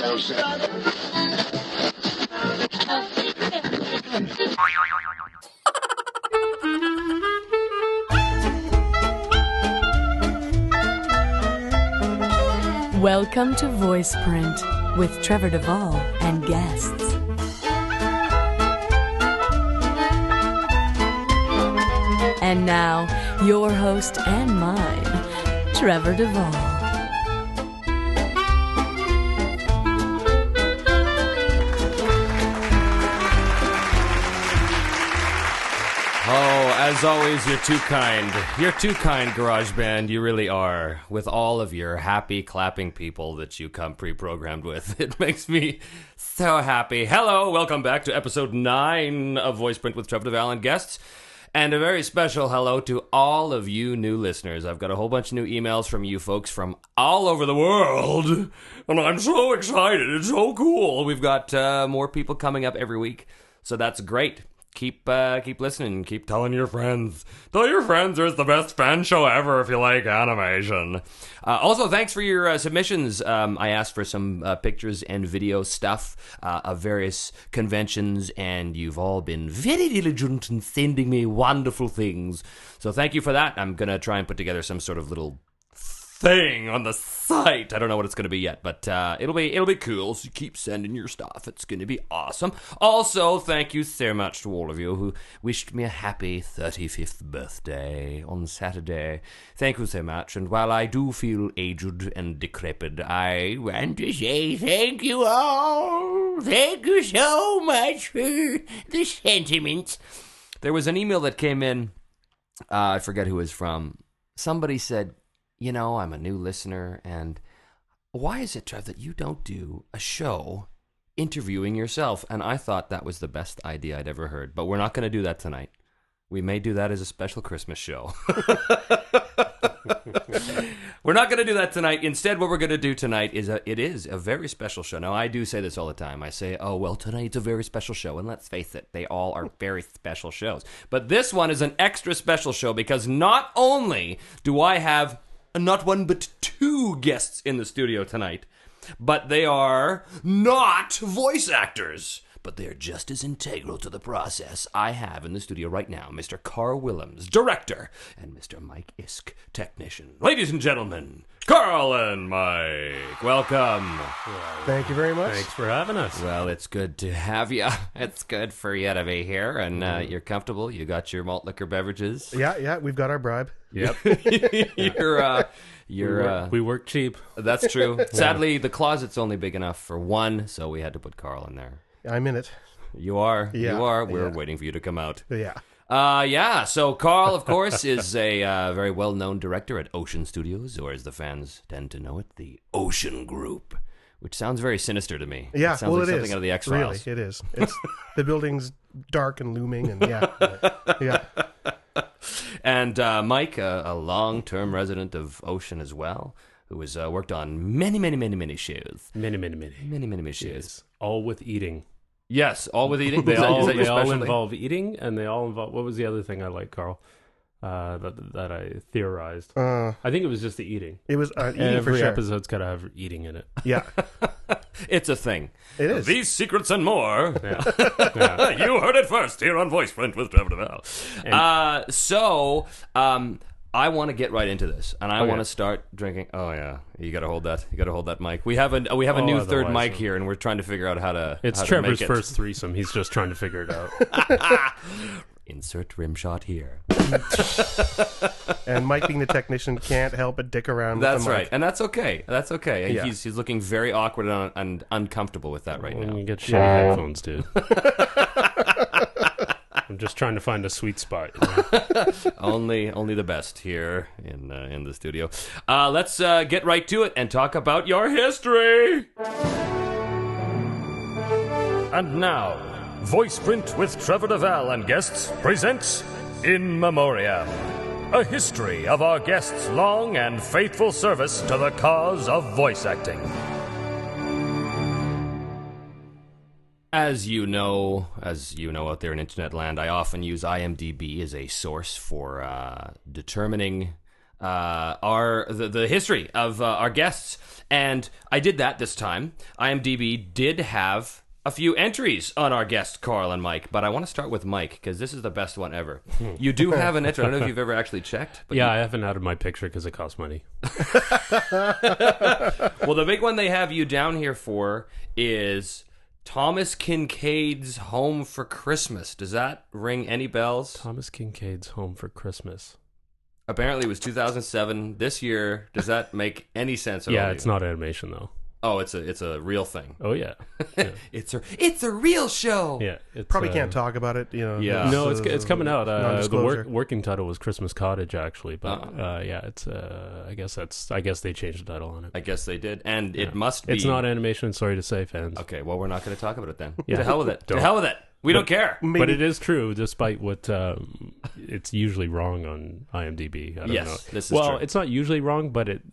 Welcome to Voiceprint with Trevor Devall and Guests. And now, your host and mine, Trevor Devall. Oh, as always, you're too kind. You're too kind, GarageBand. You really are. With all of your happy, clapping people that you come pre-programmed with. It makes me so happy. Hello, welcome back to episode 9 of Voiceprint with Trevor Devall and Guests. And a very special hello to all of you new listeners. I've got a whole bunch of new emails from you folks from all over the world. And I'm so excited. It's so cool. We've got more people coming up every week. So that's great. Keep listening. Keep telling your friends. Tell your friends there's the best fan show ever if you like animation. Also, thanks for your submissions. I asked for some pictures and video stuff of various conventions, and you've all been very diligent in sending me wonderful things. So thank you for that. I'm going to try and put together some sort of little thing on the site. I don't know what it's going to be yet, but it'll be cool. So keep sending your stuff. It's going to be awesome. Also, thank you so much to all of you who wished me a happy 35th birthday on Saturday. Thank you so much. And while I do feel aged and decrepit, I want to say thank you all. Thank you so much for the sentiments. There was an email that came in. I forget who it was from. Somebody said, you know, I'm a new listener, and why is it, Trev, that you don't do a show interviewing yourself? And I thought that was the best idea I'd ever heard, but we're not going to do that tonight. We may do that as a special Christmas show. We're not going to do that tonight. Instead, what we're going to do tonight is it is a very special show. Now, I do say this all the time. I say, oh, well, tonight's a very special show. And let's face it, they all are very special shows. But this one is an extra special show because not only do I have not one but 2 guests in the studio tonight, but they are not voice actors. But they're just as integral to the process. I have in the studio right now Mr. Karl Willems, director, and Mr. Mike Iske, technician. Ladies and gentlemen, Karl and Mike, welcome. Thank you very much. Thanks for having us. Well, it's good to have you. It's good for you to be here, and you're comfortable. You got your malt liquor beverages. Yeah, we've got our bribe. Yep. We work cheap. That's true. Sadly, the closet's only big enough for one, so we had to put Karl in there. I'm in it. You are. Yeah, you are. We're waiting for you to come out. Yeah. So Karl, of course, is a very well-known director at Ocean Studios, or as the fans tend to know it, the Ocean Group, which sounds very sinister to me. Yeah, it sounds like something out of the X-Files. Really, it is. It's the building's dark and looming, and yeah. And Mike, a long-term resident of Ocean as well, who has worked on many shows. Many shows. Yes. All with eating. Yes, all with eating. They all is that your specialty? involve eating, and they all involve. What was the other thing I like, Karl? That I theorized. I think it was just the eating. It was eating Every for sure. episode's got to have eating in it. Yeah. It's a thing. It is. These secrets and more. Yeah. You heard it first here on Voiceprint with Trevor Devall. So, I want to get right into this, and I want to start drinking. Oh yeah, you got to hold that. You got to hold that mic. We have a new third mic here, and we're trying to figure out how to. It's Trevor's first threesome. He's just trying to figure it out. Insert rim shot here. And Mike, being the technician, can't help but dick around with That's the mic. right, and that's okay. That's okay. Yeah. He's looking very awkward and uncomfortable with that right now. You get shitty headphones, dude. I'm just trying to find a sweet spot. only the best here in the studio. Let's get right to it and talk about your history. And now, Voiceprint with Trevor Devall and Guests presents In Memoriam, a history of our guests' long and faithful service to the cause of voice acting. As you know out there in internet land, I often use IMDb as a source for determining the history of our guests, and I did that this time. IMDb did have a few entries on our guests, Karl and Mike, but I want to start with Mike because this is the best one ever. You do have an entry. I don't know if you've ever actually checked. But I haven't added my picture because it costs money. Well, the big one they have you down here for is Thomas Kincaid's Home for Christmas. Does that ring any bells? Thomas Kincaid's Home for Christmas. Apparently it was 2007. This year, does that make any sense at all? Yeah, it's not animation though. Oh, it's a real thing. Oh yeah, It's a real show. yeah. It's, Probably can't talk about it. Yeah. No, it's coming out. The non-disclosure. working title was Christmas Cottage actually, but it's. I guess they changed the title on it. I guess they did, and it must be. It's not animation. Sorry to say, fans. Okay, well, we're not going to talk about it then. Yeah. To hell with it. To Don't. hell with it. We don't care. But it is true, despite what it's usually wrong on IMDb. I don't Yes, know. this is true. It's not usually wrong, but it's.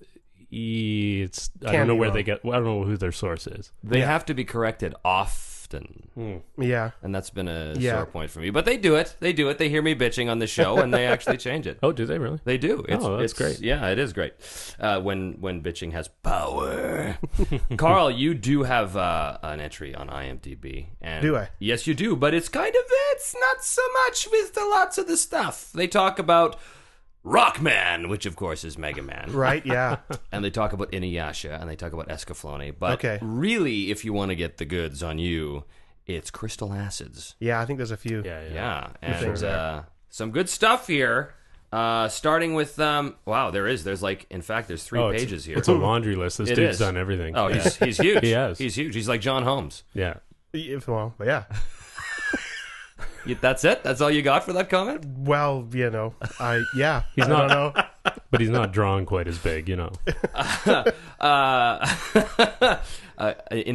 I Can don't know be where wrong. they get. I don't know who their source is. They have to be corrected often. Yeah. And that's been a Yeah. sore point for me. But they do it. They do it. They hear me bitching on the show, and they actually change it. Oh, do they really? They do. That's great. Yeah, it is great. When bitching has power. Karl, you do have an entry on IMDb. And Do I? Yes, you do. But it's not so much with lots of the stuff. They talk about Rockman, which of course is Mega Man. Right. Yeah. And they talk about Inuyasha, and they talk about Escaflowne. But Okay. really, if you want to get the goods on you, it's Crystal Acids. Yeah. I think there's a few. Yeah, things and there. some good stuff here. Starting with wow, there's there's 3 pages here. It's a laundry list. This It dude's is. done everything. Oh, he's huge. He has. He's huge. He's like John Holmes. Yeah. Well, yeah. That's it. That's all you got for that comment. Well, He's I not- don't know. But he's not drawn quite as big, In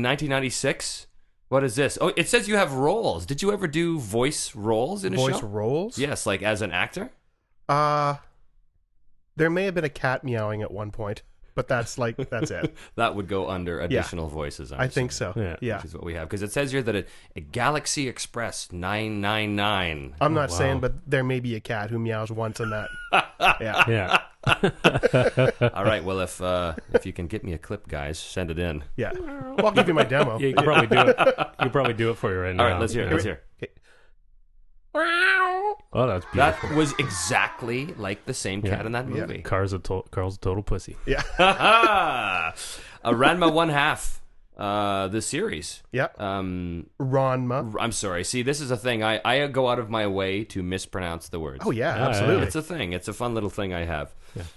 1996. What is this? Oh, it says you have roles. Did you ever do voice roles in a Voice show? roles? Yes, like as an actor. There may have been a cat meowing at one point, but that's it. That would go under additional voices. I think so. Yeah. Which is what we have, because it says here that a Galaxy Express 999. I'm not wow. saying, but there may be a cat who meows once in that. Yeah. Yeah. All right, well, if you can get me a clip, guys, send it in. Yeah. Well, I'll give you my demo. You can probably do it. You can probably do it for you right now. All right, let's hear it. Let's hear it. Oh, that's beautiful. That was exactly like the same cat in that movie. Carl's a total pussy. Yeah. Ranma 1/2, the series. Yeah. Ranma. I'm sorry. See, this is a thing. I go out of my way to mispronounce the words. Oh yeah, Yeah, absolutely. It's a thing. It's a fun little thing I have.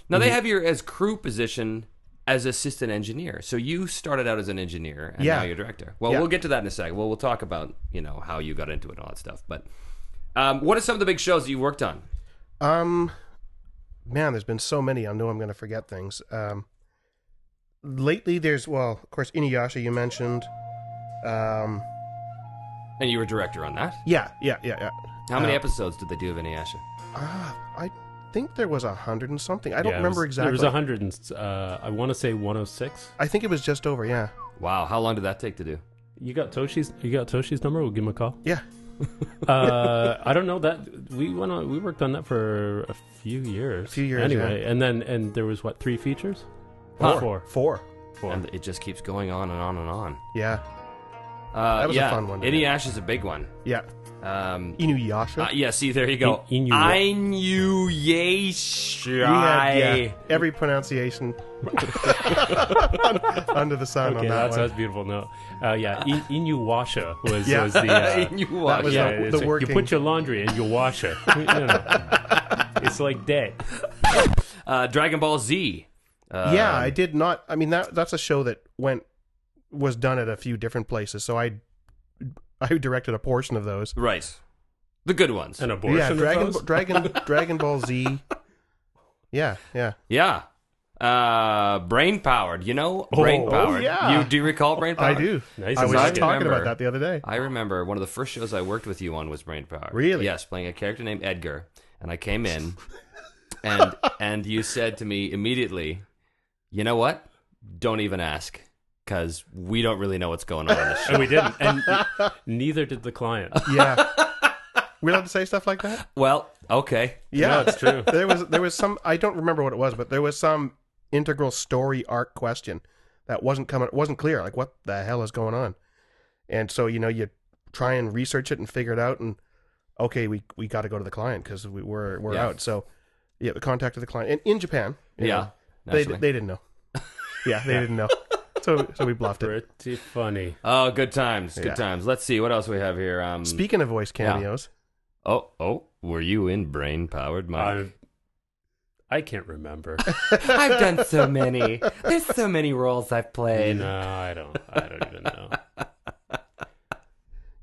Now, they have your as crew position as assistant engineer. So you started out as an engineer, and Yeah. now you're director. Well, Yeah. we'll get to that in a second. Well, we'll talk about, how you got into it and all that stuff. But what are some of the big shows that you worked on? Man, there's been so many. I know I'm going to forget things. Lately, of course, Inuyasha you mentioned. And you were director on that? Yeah. How many episodes did they do of Inuyasha? I think there was 100 and something. I don't Yeah, remember exactly. There was 100 and I want to say 106. I think it was just over. Yeah. Wow, how long did that take to do? You got Toshi's number? We'll give him a call. Yeah. I don't know that we worked on that for a few years. Anyway, yeah. and there was 3 features? Four. And it just keeps going on and on and on. Yeah. That was a fun one to do. Inuyasha's a big one. Yeah. Inuyasha. Yeah, see, there you go. Inuyasha. Every pronunciation under the sun on Okay, that one. that's beautiful. No, Inuyasha was Yeah. was the Inuyasha. That was yeah. the it's like, you working. put your laundry and you wash it. It's like that. Dragon Ball Z. Yeah, I did not. I mean, that's a show that was done at a few different places. So I directed a portion of those. Right. The good ones. An abortion. Yeah, of those? Dragon Ball Z. Yeah. Yeah. Brain Powered. Brain Powered. yeah. Do you recall Brain Powered? I do. Nice I and was nice. just talking remember. about that the other day. I remember one of the first shows I worked with you on was Brain Powered. Really? Yes, playing a character named Edgar. And I came in, and you said to me immediately, you know what? Don't even ask, because we don't really know what's going on in this show. And we didn't, and neither did the client. Yeah. We're allowed to say stuff like that? Well, Okay. Yeah, No, it's true. there was some, I don't remember what it was, but there was some integral story arc question that wasn't clear. Like, what the hell is going on? And so, you try and research it and figure it out, and okay, we got to go to the client because we're out. So, yeah, we contacted the client in Japan. Yeah. They didn't know. Yeah, they didn't know. So we bluffed it. Pretty funny. Oh, good times. Good Yeah. times. Let's see what else we have here. Speaking of voice cameos, Oh, were you in Brain Powered Mike? I can't remember. I've done so many. There's so many roles I've played. No, I don't even know.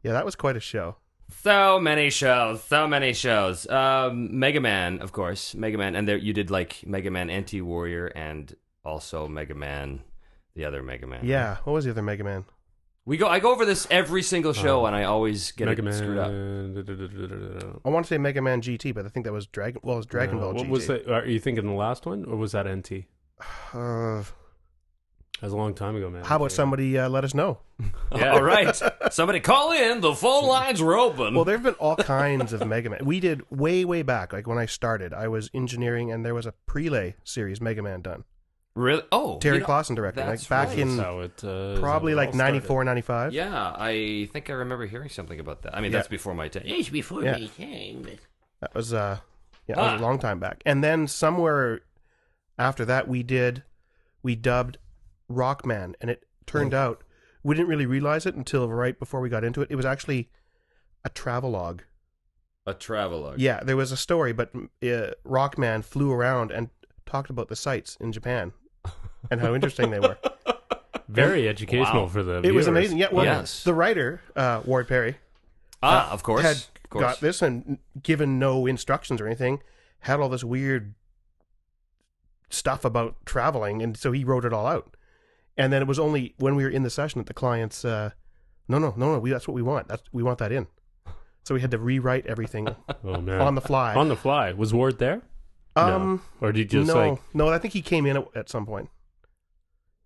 yeah, that was quite a show. So many shows. Mega Man, of course. Mega Man. And there you did like Mega Man Anti-Warrior and also Mega Man, the other Mega Man. Yeah, what was the other Mega Man? I go over this every single show and I always get Mega it screwed up. Man. I want to say Mega Man GT, but I think that was Dragon Ball GT. What was it? Are you thinking the last one, or was that NT? Uh, That was a long time ago, man. how about somebody let us know? Yeah. All right. Somebody call in. The phone lines were open. Well, there have been all kinds of Mega Man. We did way back, like when I started. I was engineering, and there was a prelay series Mega Man done. Really? Oh. Terry Clausen directed, that's like back right. in That's how it, probably like 94, 95. Yeah, I think I remember hearing something about that. I mean, Yeah. that's before my time. It's before Yeah. my time. But... That was that was a long time back. And then somewhere after that, we dubbed Rockman, and it turned out we didn't really realize it until right before we got into it. It was actually a travelogue. A travelogue. Yeah, there was a story, but Rockman flew around and talked about the sights in Japan and how interesting they were. very educational Wow. for the It viewers. was amazing. Yeah, well, Yes. the writer, Ward Perry, Of course. had Of course. got this and given no instructions or anything, had all this weird stuff about traveling, and so he wrote it all out. And then it was only when we were in the session that the clients, no, that's what we want. We want that in. So we had to rewrite everything Oh man. on the fly. On the fly. Was Ward there? No. Or did you just no, I think he came in at some point.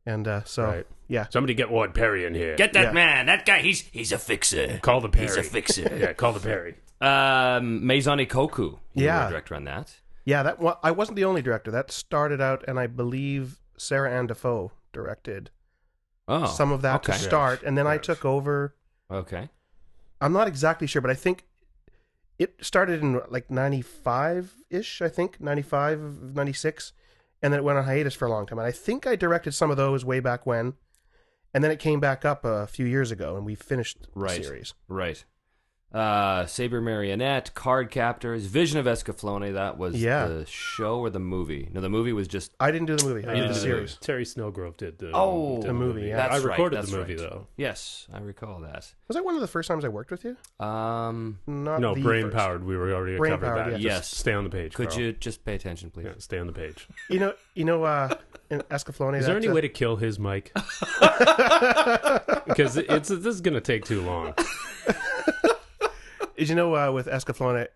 And so, Right. yeah. Somebody get Ward Perry in here. Get that Yeah. man. That guy, he's a fixer. Call the Perry. He's a fixer. Yeah, call the Perry. Maison Ikoku. You Yeah. were director on that. Yeah, I wasn't the only director. That started out, and I believe Sarah Ann Defoe directed Oh. some of that okay. to start, and then I Yes. took over. Okay. I'm not exactly sure, but I think it started in like 95-ish, I think, 95, 96, and then it went on hiatus for a long time. And I think I directed some of those way back when, and then it came back up a few years ago, and we finished the series. Right. Saber Marionette, Card Captors, Vision of Escaflowne. That was the show or the movie? No, the movie was just... I didn't do the movie. I did the series. Terry Snowgrove did the the movie, yeah. That's I right, recorded that's the movie, right. though. Yes, I recall that. Was that one of the first times I worked with you? Um, Not No, the brain first. powered. We were already Brain covered powered, that. yeah. Just Yes. stay on the page. could Karl. you just pay attention, please? Yeah, stay on the page. You know, in Escaflowne. Is there any way to kill his mic? Because this is going to take too long. Is with Escaflowne,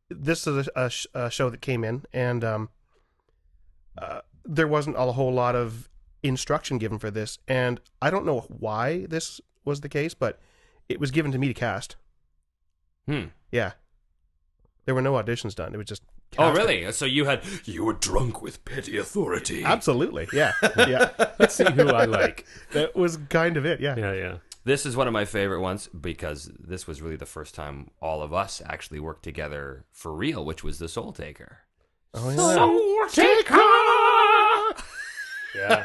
this is a show that came in, and there wasn't a whole lot of instruction given for this, and I don't know why this was the case, but it was given to me to cast. Yeah, there were no auditions done. It was just Oh, casting. really? So you were drunk with petty authority. Absolutely, yeah, yeah. Let's see who I like. That was kind of it. Yeah, Yeah. This is one of my favorite ones because this was really the first time all of us actually worked together for real, which was the Soul Taker. Oh yeah. Yeah.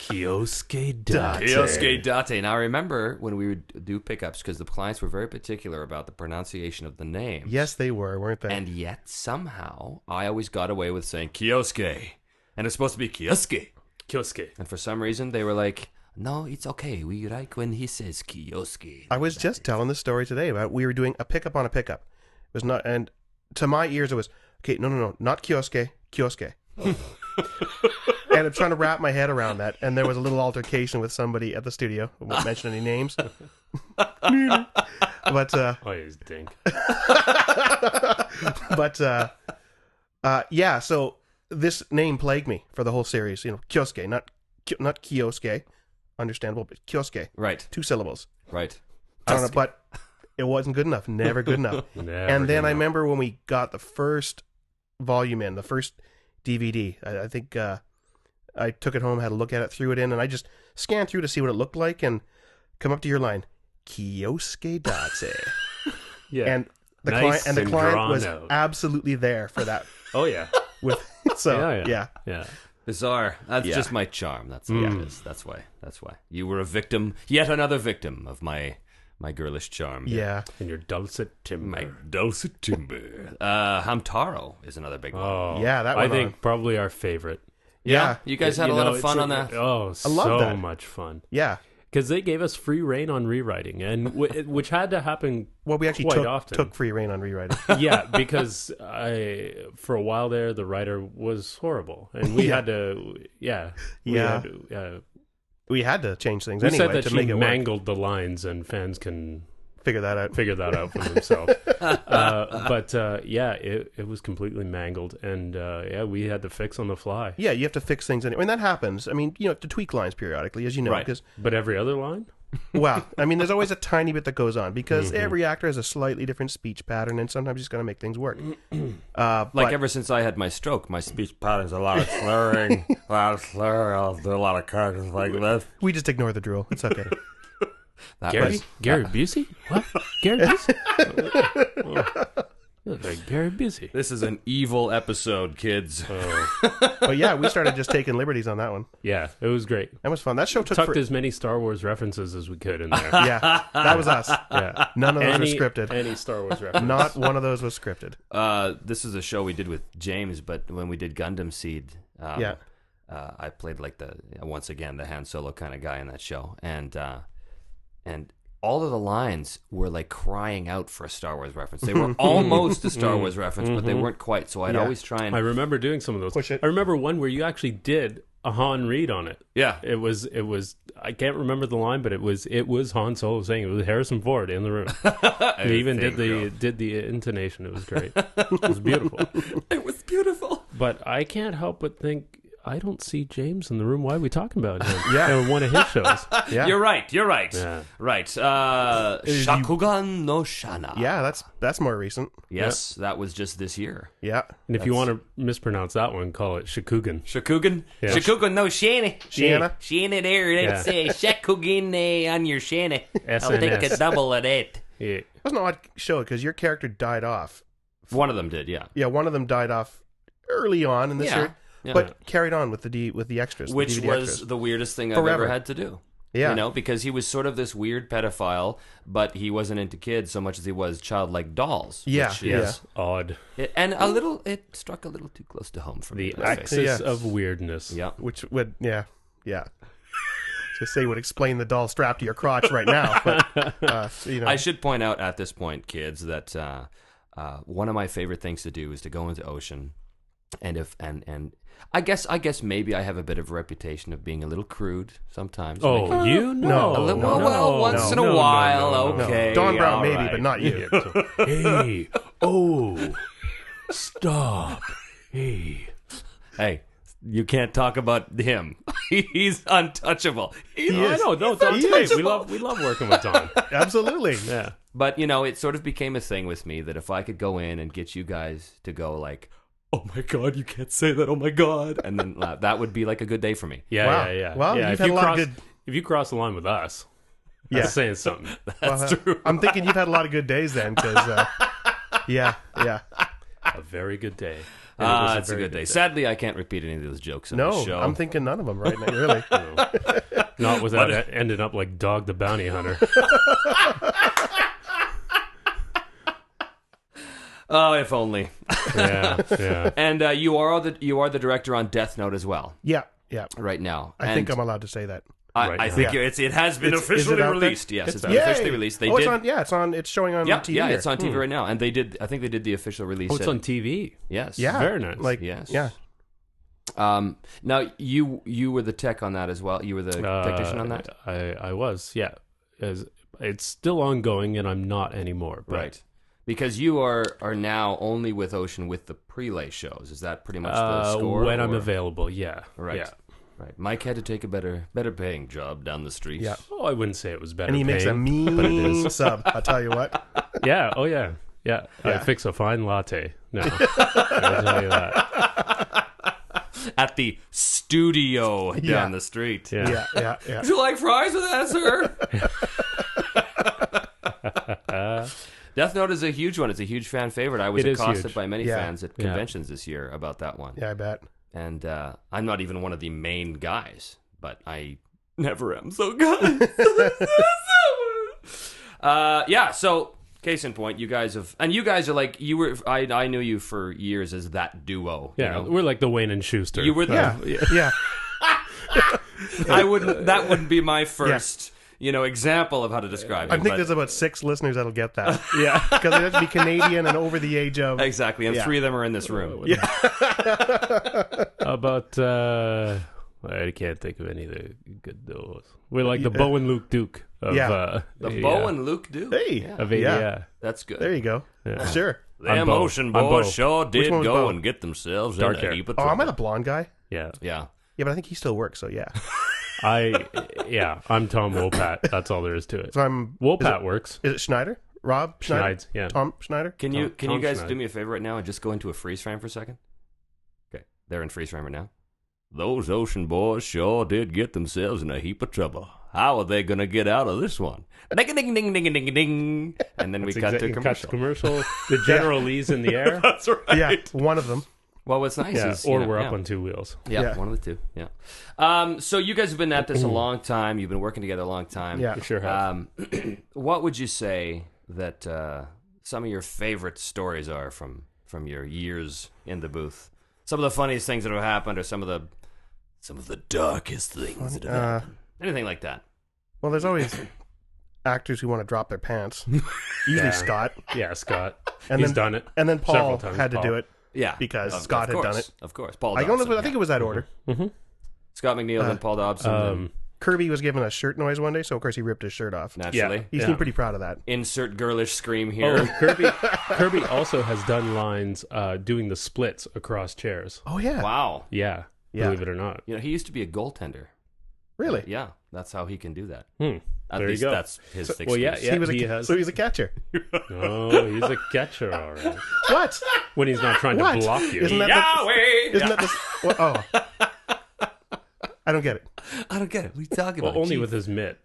Kioske Date. Kioske Date. Now, I remember when we would do pickups because the clients were very particular about the pronunciation of the name. Yes, they were, weren't they? And yet, somehow, I always got away with saying Kioske. And it's supposed to be Kioske. Kioske. And for some reason, they were like, no, it's okay. We like when he says Kioske. I was just telling this story today about we were doing a pickup on a pickup. It was not, and to my ears it was, okay, no, not Kioske. And I'm trying to wrap my head around that, and there was a little altercation with somebody at the studio. I won't mention any names. But Oh, he's dink. yeah, so this name plagued me for the whole series. Kioske, not Kioske, understandable, but Kioske, Right, 2 syllables. right. I don't know, but It wasn't good enough. Never good enough. And then I remember when we got the first volume in, the first DVD, I think I took it home, had a look at it, threw it in, and I just scanned through to see what it looked like and come up to your line, Kioske Datse. Yeah. And the Nice client and client drawn was out. absolutely there for that. Oh, yeah. Yeah. Bizarre. That's just my charm. That's all it is. That's why. You were a victim, yet another victim of my girlish charm. Yeah. And your dulcet timbre. My dulcet timbre. Hamtaro is another big one. Oh, Yeah, that I one think on. probably our favorite. Yeah. You guys had a lot of fun on that? Oh, I love so that. much fun. Yeah. Because they gave us free reign on rewriting, and which had to happen. Well, we actually quite often. took free reign on rewriting. Yeah, because for a while there, the writer was horrible, and we had to. We had to change things We anyway said that to she make it work. mangled the lines, and fans can Figure that out. figure that out for themselves. It was completely mangled, and we had to fix on the fly. Yeah, you have to fix things anyway. And that happens. I mean, you have to tweak lines periodically, as you know. Right. Because, But every other line, well, I mean, there's always a tiny bit that goes on because every actor has a slightly different speech pattern, and sometimes you just got to make things work. Like ever since I had my stroke, my speech pattern's a lot of slurring, a lot of slur. I'll do a lot of characters like that. We just ignore the drill. It's okay. Gary Busey? What? Gary Busey? Like Gary Busey. This is an evil episode, kids. But yeah, we started just taking liberties on that one. Yeah, it was great. That was fun. That show took Tucked as many Star Wars references as we could in there. Yeah, that was us. Yeah. None of those were scripted. Any Star Wars reference. Not one of those was scripted. This is a show we did with James, but when we did Gundam Seed, I played like once again the Han Solo kind of guy in that show, and all of the lines were like crying out for a Star Wars reference. They were almost a Star Wars reference, but they weren't quite. So I'd always try and I remember doing some of those. Push it. I remember one where you actually did a Han read on it. yeah. It was. I can't remember the line, but it was Han Solo saying it was Harrison Ford in the room. He even did the intonation. It was great. It was beautiful. It was beautiful. But I can't help but think, I don't see James in the room. Why are we talking about him? Yeah. In one of his shows. Yeah, You're right. Yeah. Right. Shakugan no Shana. yeah. That's more recent. Yes, that was just this year. Yeah, And if you want to mispronounce that one, call it Shakugan. Shakugan? Yeah. Shakugan no Shana. Shiana. Shana there. Let's say Shakugan on your Shana. I'll take a SNS. double of that. Yeah. It was an odd show because your character died off. One of them did, yeah. Yeah, one of them died off early on in the series, Yeah. but carried on with the extras, the Which DVD was extras. the weirdest thing I've Forever. ever had to do. Yeah. You know, because he was sort of this weird pedophile, but he wasn't into kids so much as he was childlike dolls. Yeah, Which yeah. is, Odd. it struck a little too close to home for me. The let's face it. axis Yeah. of weirdness. Yeah. Which would to say would explain the doll strapped to your crotch right now, but you know, I should point out at this point, kids, that one of my favorite things to do is to go into Ocean, and I guess maybe I have a bit of a reputation of being a little crude sometimes. Oh, Making- you? No. A little, well, once in a while, okay. Don Brown all maybe, right. but not you. Hey. Oh. Stop. Hey. Hey, you can't talk about him. He's untouchable. He I is. know. No, Don's He great. is. We love working with Don. Absolutely. Yeah. But, you know, it sort of became a thing with me that if I could go in and get you guys to go like, oh my God, you can't say that, oh my God. And then that would be like a good day for me. Yeah, Wow. yeah. Well, yeah, you've had a lot of good. If you cross the line with us, Yeah, that's saying something. Well, true. I'm thinking you've had a lot of good days then, because yeah. A very good day. And it was It's a very good day. Sadly, I can't repeat any of those jokes on the No, show. I'm thinking none of them right now. Really. Not without ending up like Dog the Bounty Hunter. Oh, if only. Yeah. And you are the director on Death Note as well Yeah. right now. I think I'm allowed to say that. I Right think now. it has been Is it officially out there? released. Yes, it's been Yay! officially released. They oh, did. it's showing on Yeah, TV. yeah, here. it's on TV right now, and they did. I think they did the official release. Oh, it's on TV. Yes. Yeah, Very nice. Like, Yes. yeah. Now you were the tech on that as well. You were the technician on that, I was. Yeah. It's still ongoing, and I'm not anymore. But, right? Because you are now only with Ocean with the prelay shows. Is that pretty much the score? when I'm or- available? Yeah. Right. Yeah. Right. Mike had to take a better paying job down the street. Yeah. Oh, I wouldn't say it was better And he makes a paying, but it mean is. sub. I'll tell you what. Yeah. Oh, yeah. Yeah. I Yeah. fix a fine latte. No. I'll tell you that. At the studio Yeah. down the street. Yeah. Yeah. Would you like fries with that, sir? Death Note is a huge one. It's a huge fan favorite. I was It is accosted huge. by many Yeah. fans at conventions this year about that one. Yeah, I bet. And I'm not even one of the main guys, but I never am. So good. Yeah. So case in point, you guys are like you were. I knew you for years as that duo. Yeah. You know? We're like the Wayne and Schuster. You were. Yeah. I wouldn't. That wouldn't be my first. Example of how to describe it. I think but- there's about 6 listeners that'll get that. Yeah. Because they have to be Canadian and over the age of... exactly, and Yeah. 3 of them are in this room. Yeah. About, I can't think of any of the good duos. We're like the Bo and Luke Duke of, Yeah. The Bo and Luke do. Hey. Yeah. of ADI. That's good. There you go. Yeah. Sure. Them Bo. Ocean I'm Boys Bo. sure Which did one was go Bo? and get themselves Dark in hair. a heap of Oh, trouble. am I the blonde guy? Yeah. Yeah. Yeah, but I think he still works, so yeah. I'm Tom Wopat. That's all there is to it. So I'm... Wopat works. Is it Schneider? Rob Schneider? Schneids, yeah. Tom Schneider? Can you Tom guys Schneider. do me a favor right now and just go into a freeze frame for a second? Okay, they're in freeze frame right now. Those Ocean Boys sure did get themselves in a heap of trouble. How are they going to get out of this one? Ding, ding, ding, ding, ding, ding. And then we cut to commercial. commercial. The General Lee's in the air. That's right. Yeah, one of them. Well, what's nice Yeah. is... Or we're up on 2 wheels. Yeah, Yeah. one of the two. Yeah. So you guys have been at this a long time. You've been working together a long time. Yeah. We sure have. What would you say that some of your favorite stories are from your years in the booth? Some of the funniest things that have happened, or some of the darkest things that have happened. Anything like that. Well, there's always actors who want to drop their pants. Usually Yeah. Scott. Yeah, Scott. And He's then, done it. And then Paul Several times, had to Paul. do it. Yeah, Because Of Scott had course, done it. Of course, Paul. I don't know. Dobson, I think it was that order. Scott McNeil and Paul Dobson. and Kirby was given a shirt noise one day, so of course he ripped his shirt off. naturally, Yeah. He seemed pretty proud of that. insert girlish scream Oh, here. Kirby also has done lines doing the splits across chairs. Oh yeah. Wow. Yeah, Yeah. believe it or not. He used to be a goaltender. Really? Yeah, that's how he can do that. At There you least go. that's his excuse. Well, yeah. So he's a catcher. Oh, he's a catcher, all right. What? When he's not trying What? to block you. Isn't that Yahweh! Isn't that the? Well, oh. I don't get it. I don't get it. What are you talking Well, about? only Jeez. with his mitt.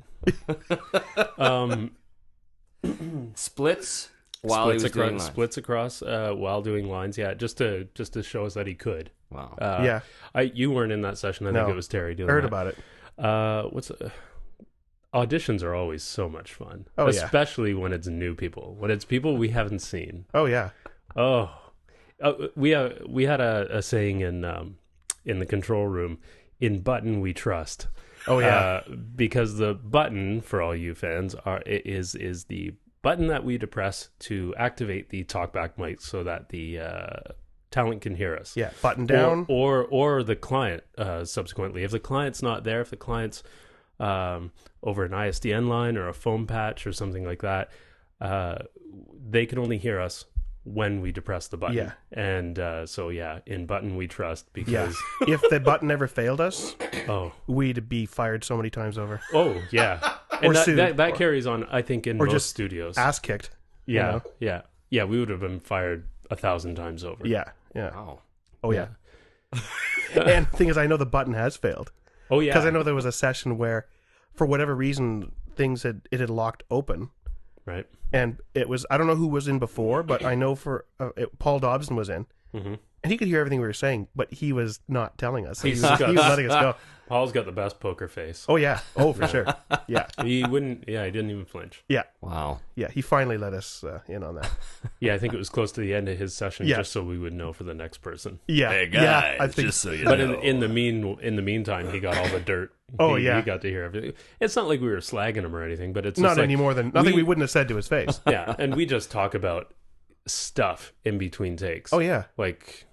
Splits while he was doing lines. Splits across while doing lines. Yeah, just to show us that he could. Wow. Yeah. You weren't in that session. I think No. it was Terry doing Heard that. about it. Auditions are always so much fun. Oh, yeah. Especially when it's new people. When it's people we haven't seen. Oh yeah. We had a saying in the control room, in button we trust. Oh yeah. Because the button, for all you fans, is the button that we depress to activate the talkback mic so that the talent can hear us. Yeah. Button down. Or the client subsequently. If the client's not there, if the client's over an ISDN line or a foam patch or something like that, they can only hear us when we depress the button. Yeah. And in button we trust Yeah. because If the button ever failed us, oh we'd be fired so many times over. yeah. Or And sued. that carries on, I think, in Or most just studios. Ass kicked. Yeah, know? yeah. We would have been fired 1,000 times over. Yeah. Yeah. Wow. Oh yeah. And the thing is, I know the button has failed Oh yeah. because I know there was a session where, for whatever reason, it had locked open. Right. And it was, I don't know who was in before, but I know Paul Dobson was in. Mm-hmm. And he could hear everything we were saying, but he was not telling us. He was got- letting us go. Paul's got the best poker face. Oh, yeah. Oh, for sure. Yeah. He wouldn't. Yeah, he didn't even flinch. Yeah. Wow. Yeah. He finally let us in on that. Yeah, I think it was close to the end of his session, Yeah. just so we would know for the next person. Yeah. Hey Yeah. guys, I think, just so you But know. in the meantime, he got all the dirt. Oh, he, yeah. he got to hear everything. It's not like we were slagging him or anything, but it's not just like, any more than nothing we wouldn't have said to his face. yeah, and we just talk about stuff in between takes. Oh, yeah. like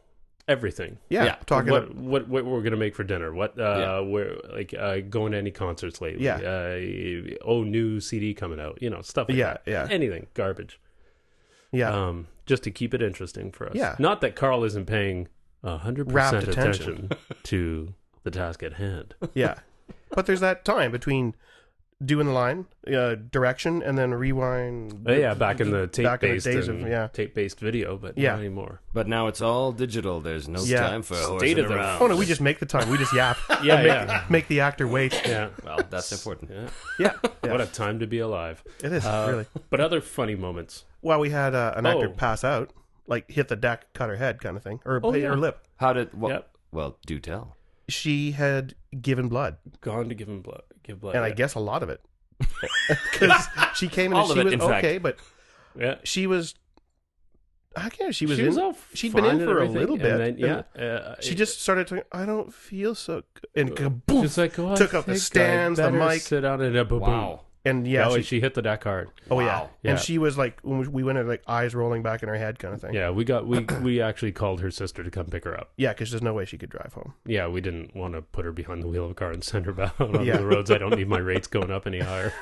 everything. Yeah. Yeah. Talking What we're gonna make for dinner? What we're like going to any concerts lately? Yeah. New CD coming out. Stuff like Yeah, that. yeah. Anything garbage. Yeah. Just to keep it interesting for us. Yeah. Not that Karl isn't paying 100% Rapt attention to the task at hand. Yeah. But there's that time between doing the line, direction, and then rewind. Oh, yeah, back in the back in the tape-based days and of, yeah. tape-based video, but Yeah. not anymore. But now it's all digital. There's no Yeah. time for State horsing of the- around. Oh, no, we just make the time. We just yap. Yeah, yeah. Make the actor wait. Yeah. Well, that's important. Yeah. Yeah. What a time to be alive. It is, really. But other funny moments. Well, we had an actor Oh. pass out, like hit the deck, cut her head kind of thing, or Oh, yeah. her lip. How did? Well, Yep. well, do tell. She had given blood, Gone to give him blood. Give blood. and I yeah. guess a lot of it. Because she came in All and of she it, was in fact. okay, but Yeah. she was... I can't. She was She was in. all She'd been in fine and for a everything, little bit. and then, She just started to. I don't feel so good. And kaboom! She's like, oh, I took out the think stands, I the better mic. sit down and boom, Wow. And boom. yeah, Oh, she, she hit the deck hard. oh yeah. Wow. Yeah. And she was like, when we went in, like eyes rolling back in her head, kind of thing. Yeah, we actually called her sister to come pick her up. Yeah, because there's no way she could drive home. Yeah, we didn't want to put her behind the wheel of a car and send her back out on Yeah. the roads. I don't need my rates going up any higher.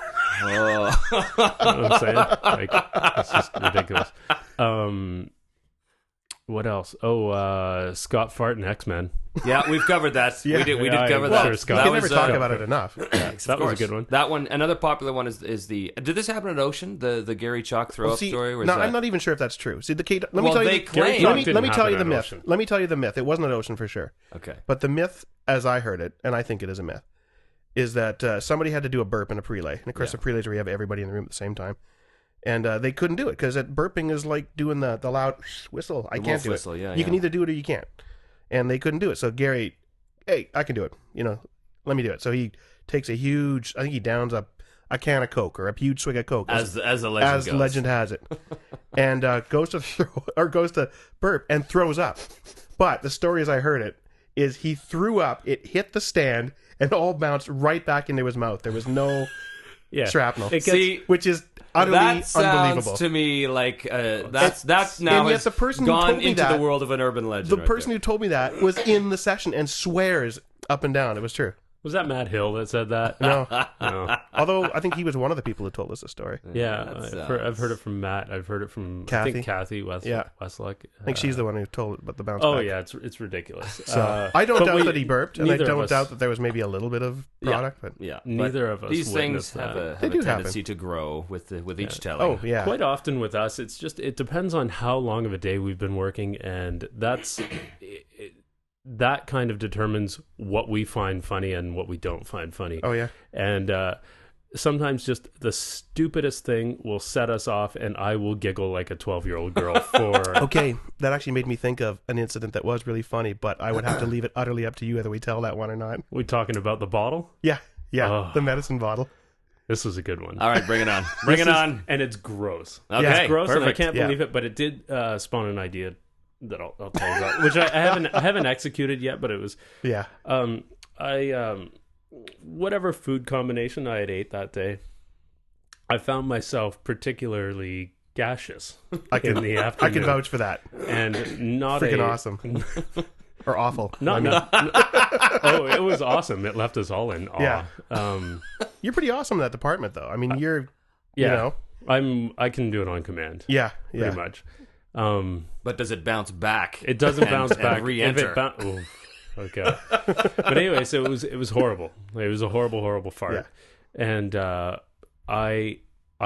Oh. You know what I'm saying? Like, it's just ridiculous. What else? Oh, Scott Fart and X-Men. Yeah, we've covered that. Yeah. We did Yeah, cover I'm that. sure You Scott- can That never was, talk about it enough. Of That was a course. good one. That one. Another popular one is the. Did this happen at Ocean? The Gary Chalk throw up See, story. Or is no, that... I'm not even sure if that's true. See, the Kate. Let me Well, tell you. they the- claim- let me Didn't tell you the happen myth. at Ocean. Let me tell you the myth. It wasn't at Ocean for sure. Okay. But the myth, as I heard it, and I think it is a myth, is that somebody had to do a burp in a prelay. And of course, Yeah. the prelays where you have everybody in the room at the same time. And they couldn't do it because burping is like doing the loud whistle. I The can't wolf do whistle, it. yeah, You can yeah. either do it or you can't. And they couldn't do it. So Gary, hey, I can do it. Let me do it. So he takes a huge, I think he downs a can of Coke or a huge swig of Coke. As the legend as goes. legend has it, and goes to burp and throws up. But the story, as I heard it, is he threw up. It hit the stand and all bounced right back into his mouth. There was no Yeah. shrapnel, It gets- See, which is utterly that sounds unbelievable. to me like that's now and yet has the person who gone told me into that- the world of an urban legend. The right person there. who told me that was in the session and swears up and down it was true. Was that Matt Hill that said that? No, No. although I think he was one of the people who told us the story. Yeah, That I've heard it from Matt. I've heard it from I Kathy. think Kathy Yeah. Westluck. I think she's the one who told about the bounce Oh back. yeah, it's ridiculous. So I don't but doubt we- that he burped, and I neither of don't us- doubt that there was maybe a little bit of product. But Yeah, but Neither of us These things witnessed have that. a, They have do a happen. tendency to grow with each telling. oh yeah, Quite often with us, it's just it depends on how long of a day we've been working, and that kind of determines what we find funny and what we don't find funny. oh yeah. And sometimes just the stupidest thing will set us off, and I will giggle like a 12-year-old girl for. Okay, that actually made me think of an incident that was really funny, but I would have to leave it utterly up to you whether we tell that one or not. We talking about the bottle? Yeah, Oh. the medicine bottle. This was a good one. All right, bring it on. Bring it on. And it's gross. Okay, Yeah, It's gross, and I perfect. can't Yeah. believe it, but it did spawn an idea that I'll tell you about, which I haven't executed yet, but it was Yeah, whatever food combination I had ate that day, I found myself particularly gaseous I in can the I afternoon. can vouch for that. And not Freaking a, awesome or awful. Not, I mean, oh, it was awesome. It left us all in awe. Yeah. You're pretty awesome in that department, though. I mean, you're Yeah. you know, I can do it on command. yeah, Pretty much. But does it bounce back? It doesn't bounce and back. re-enter. Okay. But anyway, so it was horrible. It was a horrible fart. Yeah. And I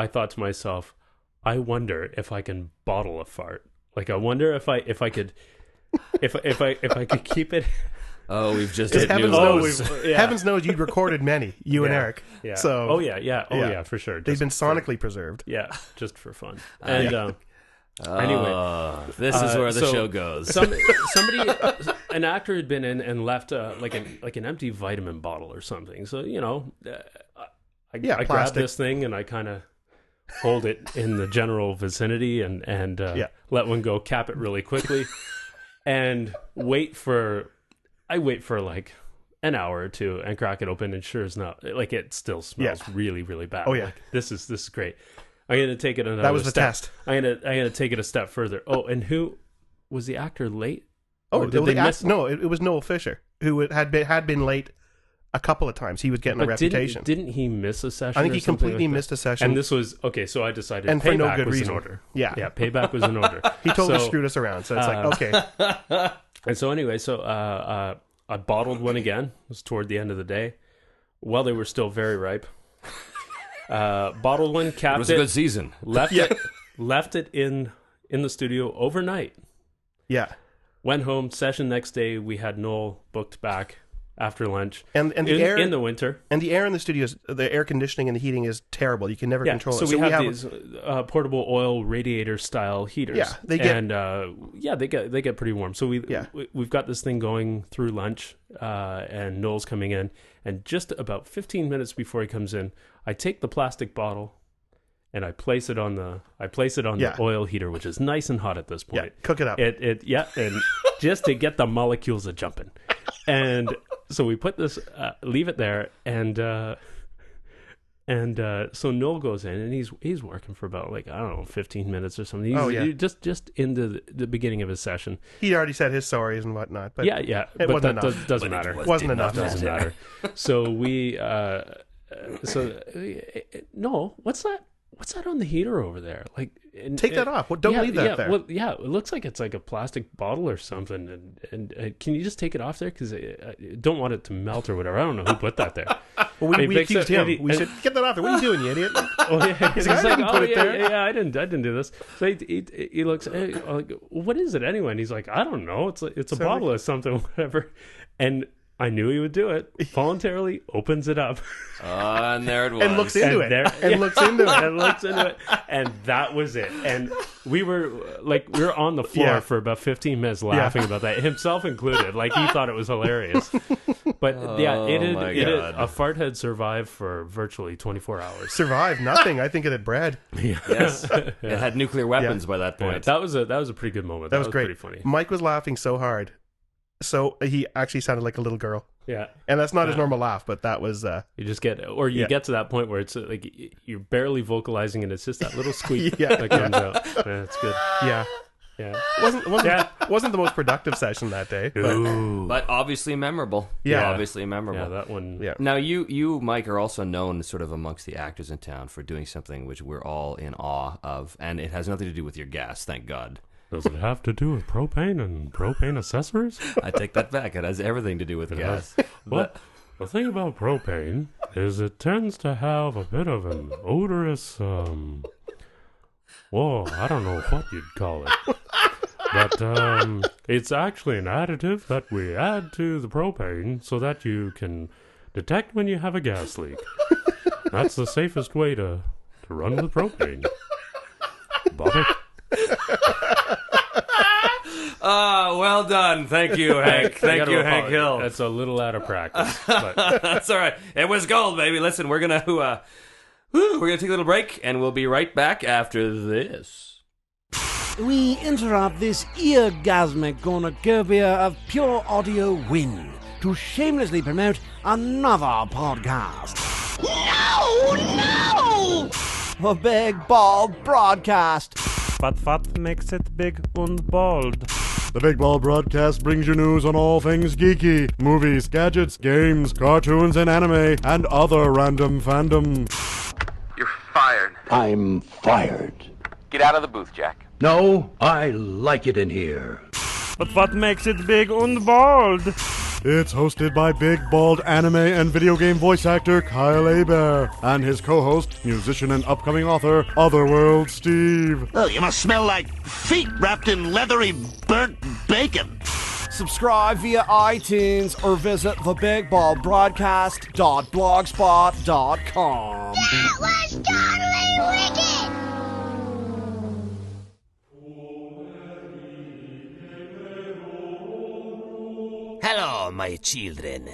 thought to myself, I wonder if I can bottle a fart. Like I wonder if I could if I could keep it. Oh, we've just Because hit new heavens lows. knows, heavens knows you'd recorded many, you and Yeah. Eric. Yeah. So oh yeah, yeah. for sure. they've Just been for- sonically preserved. yeah, just for fun. And anyway, This is where the so show goes. somebody, an actor had been in and left like an empty vitamin bottle or something. So I grabbed plastic. this thing and I kind of hold it in the general vicinity and let one go, cap it really quickly, and wait for like an hour or two and crack it open, and sure as not, like it still smells really, really bad. Oh, yeah. Like, this is great. I'm gonna take it another. That was the step. test. I'm gonna take it a step further. Oh, and who was the actor late? Oh, Or did they miss? no, it was Noel Fisher, who had been late a couple of times. He was getting a But reputation. Didn't he miss a session? I think or he something completely like that? missed a session. And this was okay. So I decided, And for no payback good was reason. in order. Yeah. payback was in order. he totally So, screwed us around. So it's like, okay, And so anyway, so I bottled one again. It was toward the end of the day. While they were still very ripe. Bottled one, capped it. It was a good season. Left it in the studio overnight. Yeah. Went home, session next day. We had Noel booked back after lunch. And the air in the winter. And the air in the studios, the air conditioning and the heating is terrible. You can never control so it. So we have these portable oil radiator style heaters. Yeah, they get they get pretty warm. So we've got this thing going through lunch, and Noel's coming in, and just about 15 minutes before he comes in, I take the plastic bottle and I place it on the oil heater, which is nice and hot at this point. Yeah, cook it up. And just to get the molecules a jumping. And so we put this, leave it there, and so Noel goes in, and he's working for about 15 minutes or something. He's just into the beginning of his session. He already said his sorries and whatnot, but it wasn't enough. Doesn't matter. It wasn't enough. Doesn't matter. So we, no, what's that? What's that on the heater over there? Take that off. Don't leave that there. Well, it looks like it's like a plastic bottle or something. And can you just take it off there? Because I don't want it to melt or whatever. I don't know who put that there. Well, we accused him. We said, get that off there. What are you doing, you idiot? Oh yeah, he's like, I didn't do this. So he looks, like, what is it anyway? And he's like, I don't know. It's a bottle or something, whatever. And I knew he would do it. Voluntarily opens it up. And there it was. And looks into it. And looks into it. And that was it. And we were on the floor for about 15 minutes laughing about that, himself included. He thought it was hilarious. But a fart had survived for virtually 24 hours. Survived nothing. I think it had bred. Yes. It had nuclear weapons by that point. That was a pretty good moment. That was great. Pretty funny. Mike was laughing so hard. So he actually sounded like a little girl. Yeah. And that's not his normal laugh, but that was... you just get... Or you get to that point where it's you're barely vocalizing and it's just that little squeak that comes out. That's good. Yeah. Yeah. Wasn't the most productive session that day. But obviously memorable. Yeah. Obviously memorable. Yeah, that one... Yeah. Now, you, Mike, are also known sort of amongst the actors in town for doing something which we're all in awe of, and it has nothing to do with your gas, thank God. Does it have to do with propane and propane accessories? I take that back. It has everything to do with gas. Well, the thing about propane is it tends to have a bit of an odorous, I don't know what you'd call it. But it's actually an additive that we add to the propane so that you can detect when you have a gas leak. That's the safest way to run with propane. Bobby? Well done. Thank you, Hank. Thank you, Hank Hill. That's a little out of practice. But. That's all right. It was gold, baby. Listen, we're gonna take a little break, and we'll be right back after this. We interrupt this eargasmic cornucopia of pure audio wind to shamelessly promote another podcast. No! The Big Bald Broadcast. But what makes it big and bald? The Big Bald Broadcast brings you news on all things geeky, movies, gadgets, games, cartoons, and anime, and other random fandom. You're fired. I'm fired. Get out of the booth, Jack. No, I like it in here. But what makes it big and bald? It's hosted by Big Bald anime and video game voice actor Kyle Hebert and his co-host, musician and upcoming author, Otherworld Steve. Oh, you must smell like feet wrapped in leathery burnt bacon. Subscribe via iTunes or visit thebigbaldbroadcast.blogspot.com. That was totally wicked! Hello, my children.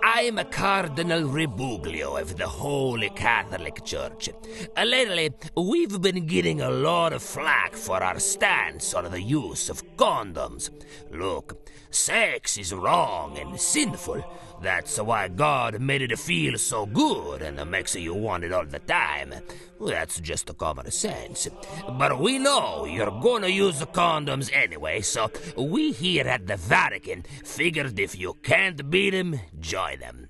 I'm Cardinal Ribuglio of the Holy Catholic Church. Lately, we've been getting a lot of flack for our stance on the use of condoms. Look, sex is wrong and sinful. That's why God made it feel so good and makes you want it all the time. That's just common sense. But we know you're gonna use condoms anyway, so we here at the Vatican figured if you can't beat them, join them.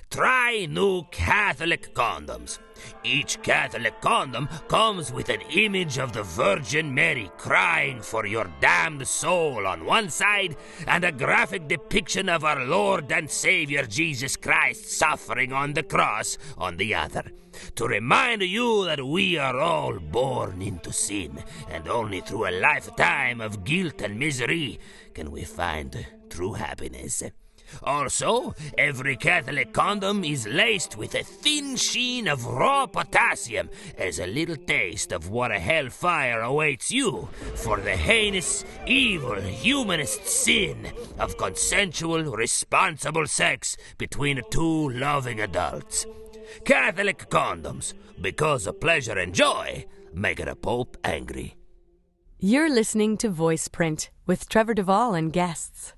Try new Catholic condoms. Each Catholic condom comes with an image of the Virgin Mary crying for your damned soul on one side and a graphic depiction of our Lord and Savior Jesus Christ suffering on the cross on the other. To remind you that we are all born into sin, and only through a lifetime of guilt and misery can we find true happiness. Also, every Catholic condom is laced with a thin sheen of raw potassium as a little taste of what a hellfire awaits you for the heinous, evil, humanist sin of consensual, responsible sex between two loving adults. Catholic condoms, because of pleasure and joy, make a pope angry. You're listening to Voiceprint with Trevor Devall and Guests.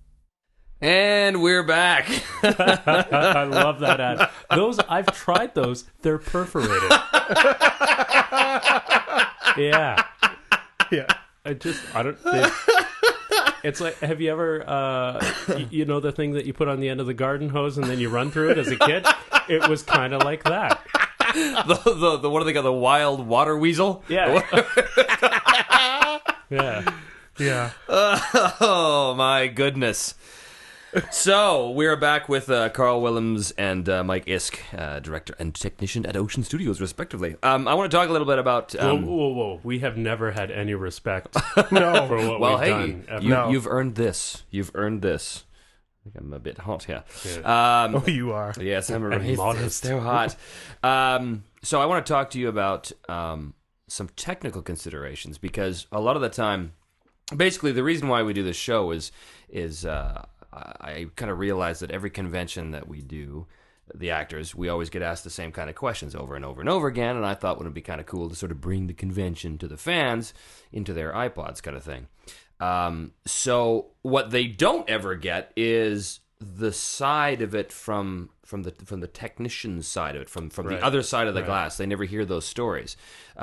And we're back. I love that ad. I've tried those. They're perforated. Yeah. It's like, have you ever, you know the thing that you put on the end of the garden hose and then you run through it as a kid? It was kind of like that. The what do they call, the wild water weasel? Yeah. Yeah. Oh my goodness. So we're back with Karl, Willems, and Mike Iske, director and technician at Ocean Studios, respectively. I want to talk a little bit about. Whoa! We have never had any respect. For what we've done. You've earned this. You've earned this. I think I'm a bit hot here. Yeah. You are. Yes, I'm it's so hot. So I want to talk to you about some technical considerations, because a lot of the time, basically, the reason why we do this show is I kind of realize that every convention that we do, the actors, we always get asked the same kind of questions over and over and over again, and I thought it would be kind of cool to sort of bring the convention to the fans into their iPods kind of thing. So what they don't ever get is the side of it from the technician's side of it, from the other side of the glass. They never hear those stories.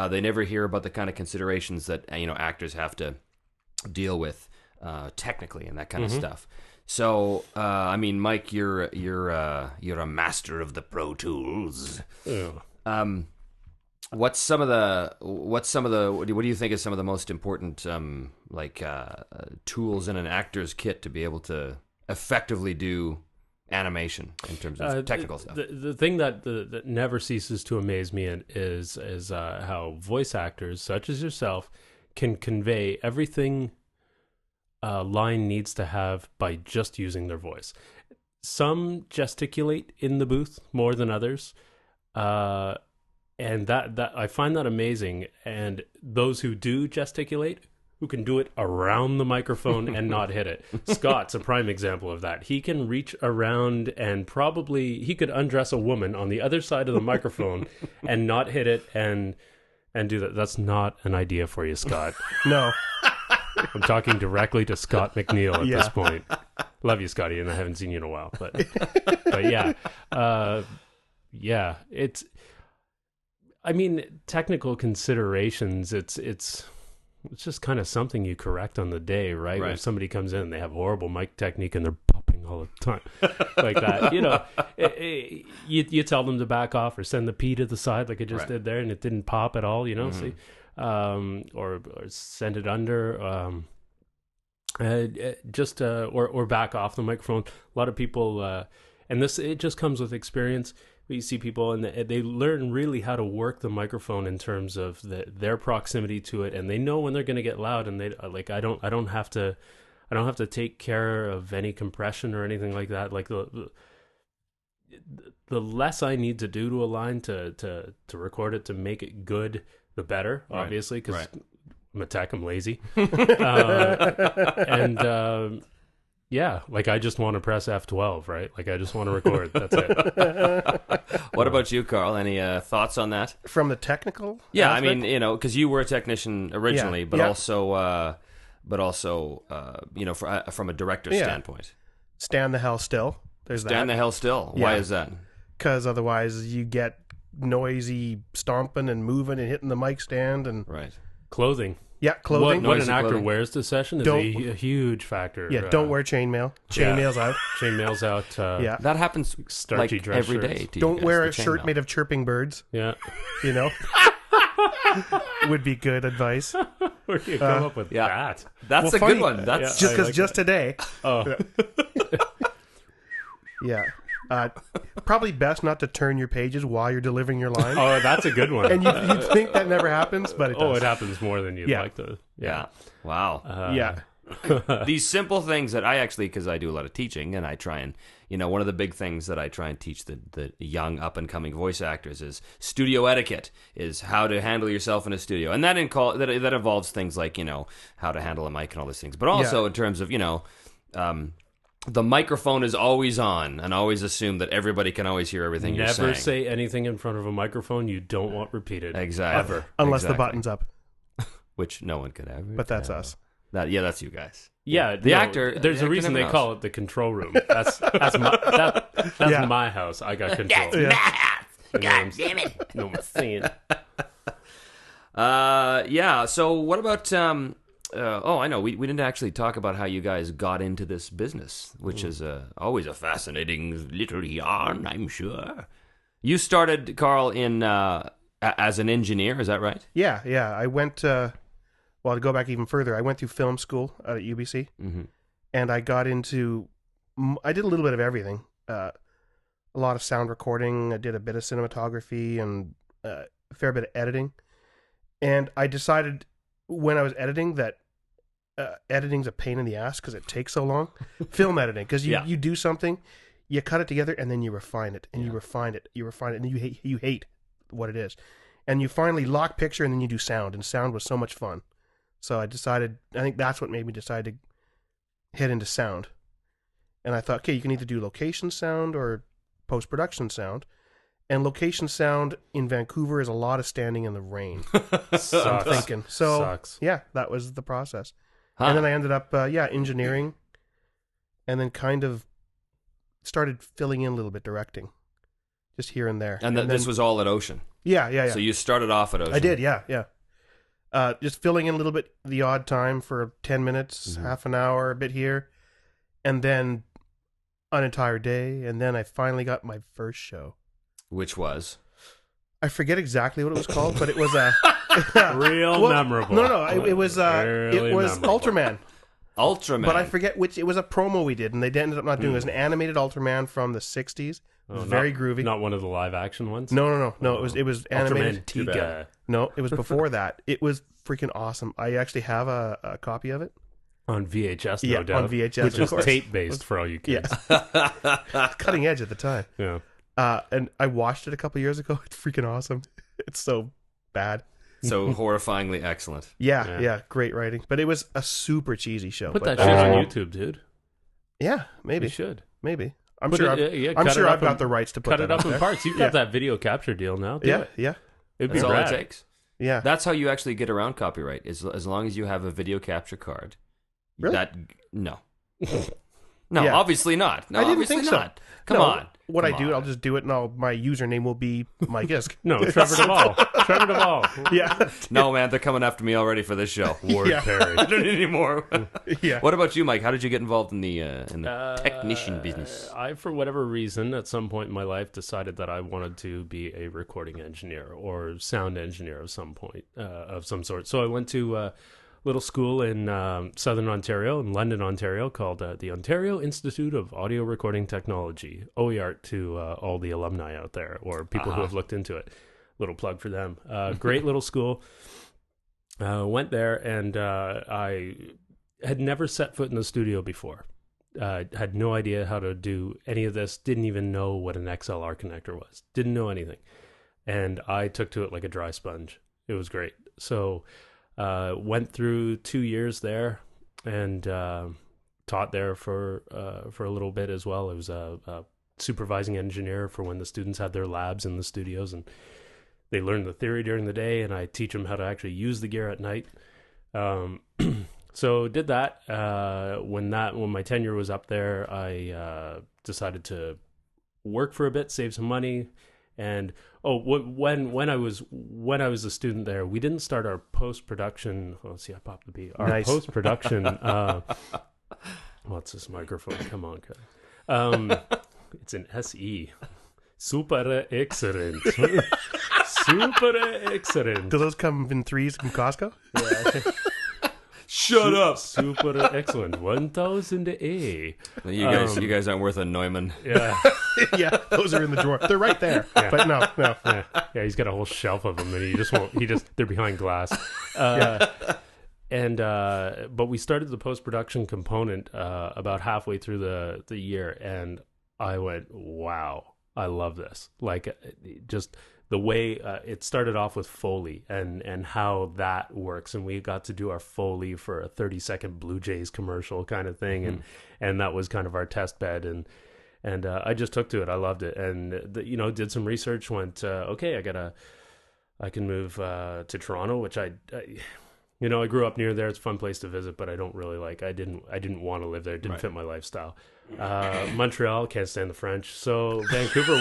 They never hear about the kind of considerations that actors have to deal with technically and that kind of stuff. So, I mean, Mike, you're a master of the Pro Tools. What do you think is some of the most important tools in an actor's kit to be able to effectively do animation in terms of technical stuff? The thing that never ceases to amaze me is how voice actors such as yourself can convey everything a line needs to have by just using their voice. Some gesticulate in the booth more than others, and that I find that amazing. And those who do gesticulate, who can do it around the microphone and not hit it. Scott's a prime example of that. He can reach around and he could undress a woman on the other side of the microphone and not hit it and do that. That's not an idea for you, Scott. No. I'm talking directly to Scott McNeil at this point. Love you, Scotty, and I haven't seen you in a while. But it's. I mean, technical considerations. It's just kind of something you correct on the day, right? When somebody comes in, they have horrible mic technique and they're popping all the time, like that. You tell them to back off or send the P to the side, like I just did there, and it didn't pop at all. See. Or send it under, or back off the microphone. A lot of people, and it just comes with experience. You see people and they learn really how to work the microphone in terms of their proximity to it, and they know when they're going to get loud. And they I don't have to take care of any compression or anything like that. Like the less I need to do to a line to record it to make it good, the better, obviously, because I'm a tech, I'm lazy. I just want to press F12, right? Like, I just want to record. That's it. What about you, Karl? Any thoughts on that? From the technical aspect? I mean, because you were a technician originally, but also, from a director's standpoint. Stand the hell still. Stand the hell still. Why is that? Because otherwise you get noisy stomping and moving and hitting the mic stand and clothing. Yeah, clothing. What an actor clothing. wears to session is a huge factor. Yeah, don't wear chainmail. Chainmail's out. Chainmail's out. Yeah. That happens Starchy like dress every shirts. day. To Don't you guys, wear the a shirt chainmail. made of chirping birds. Yeah. You know? Would be good advice. Where do you come up with that? That's Well, a funny. good one. That's Just because like just today. Oh. Yeah. Probably best not to turn your pages while you're delivering your line. Oh, that's a good one. And you'd think that never happens, but it does. Oh, it happens more than you'd Yeah. like to. yeah. Wow. Yeah. These simple things that I actually, because I do a lot of teaching, and I try and, one of the big things that I try and teach the young up and coming voice actors is studio etiquette, is how to handle yourself in a studio, and that involves things like how to handle a mic and all these things, but also in terms of the microphone is always on, and always assume that everybody can always hear everything you're saying. Never say anything in front of a microphone you don't want repeated. Exactly. Ever. Unless the button's up. Which no one could ever. But that's us. That's you guys. Yeah, the actor. There's the a reason they actor call it the control room. That's my house. I got control. That's my house. God damn it. No one's saying. Yeah. So what about? I know we didn't actually talk about how you guys got into this business, which is always a fascinating little yarn, I'm sure. You started, Karl, in as an engineer. Is that right? Yeah. I went. To go back even further, I went through film school at UBC, and I got into. I did a little bit of everything. A lot of sound recording. I did a bit of cinematography and a fair bit of editing. And I decided when I was editing that editing's a pain in the ass because it takes so long. Film editing, because you do something, you cut it together, and then you refine it, and you refine it, and then you hate what it is, and you finally lock picture, and then you do sound, and sound was so much fun. So I think that's what made me decide to head into sound. And I thought, okay, you can either do location sound or post-production sound. And location sound in Vancouver is a lot of standing in the rain. I'm thinking. So, Sucks. yeah, that was the process. Huh. And then I ended up, engineering. And then kind of started filling in a little bit, directing. Just here and there. And this was all at Ocean. Yeah. So you started off at Ocean. I did, yeah. Just filling in a little bit the odd time for 10 minutes, half an hour, a bit here, and then an entire day, and then I finally got my first show. Which was? I forget exactly what it was called, but it was a memorable. No, it was memorable. Ultraman. Ultraman. But I forget which. It was a promo we did, and they ended up not doing it. It was an animated Ultraman from the 60s. It was very groovy. Not one of the live action ones? No. It was animated. Ultraman Tiga. No, it was before that. It was freaking awesome. I actually have a copy of it. On VHS, no doubt. On VHS, which of is course. tape-based for all you kids. Yeah. Cutting edge at the time. Yeah. And I watched it a couple years ago. It's freaking awesome. It's so bad. So horrifyingly excellent. Yeah, great writing. But it was a super cheesy show. Put that shit on YouTube, dude. Yeah, maybe. You should. Maybe. I'm sure I've got the rights to put cut that it up there. in parts. You've got that video capture deal now. Do it. Yeah. It'd be That's all rad. it takes. Yeah. That's how you actually get around copyright, is as long as you have a video capture card. Really? No, Yeah. obviously not. No, I didn't obviously think so. not. Come on. What Come I do, on. I'll just do it, and my username will be Mike Iske. No, Trevor Devall. Trevor Devall. Yeah. No, man, they're coming after me already for this show. Ward Perry. I don't need any more. Yeah. What about you, Mike? How did you get involved in the technician business? I, for whatever reason, at some point in my life, decided that I wanted to be a recording engineer or sound engineer of some point, of some sort. So I went to little school in southern Ontario, in London, Ontario, called the Ontario Institute of Audio Recording Technology. OEART to all the alumni out there, or people who have looked into it. Little plug for them. Great little school. Went there, and I had never set foot in the studio before. Had no idea how to do any of this. Didn't even know what an XLR connector was. Didn't know anything. And I took to it like a dry sponge. It was great. So went through 2 years there, and taught there for a little bit as well. I was a supervising engineer for when the students had their labs in the studios, and they learn the theory during the day, and I teach them how to actually use the gear at night. So did that. When my tenure was up there, I decided to work for a bit, save some money, And when I was a student there, we didn't start our post-production. Oh, see, I popped the beat. Our Nice. post-production. What's this microphone? Come on, Karl. It's an SE. Super excellent. Super excellent. Do those come in threes from Costco? Yeah. Shut up. Super excellent. 1000A. You guys aren't worth a Neumann. Yeah. Yeah, those are in the drawer. They're right there. Yeah. But no. Yeah, he's got a whole shelf of them, and he just won't. They're behind glass. But we started the post-production component about halfway through the year, and I went, wow, I love this. Like, just the way it started off with Foley and how that works. And we got to do our Foley for a 30-second Blue Jays commercial kind of thing. And that was kind of our test bed. And I just took to it. I loved it. And, did some research, went, okay, I can move to Toronto, which I grew up near there. It's a fun place to visit, but I don't really I didn't want to live there. It didn't fit my lifestyle. Montreal, can't stand the French. So Vancouver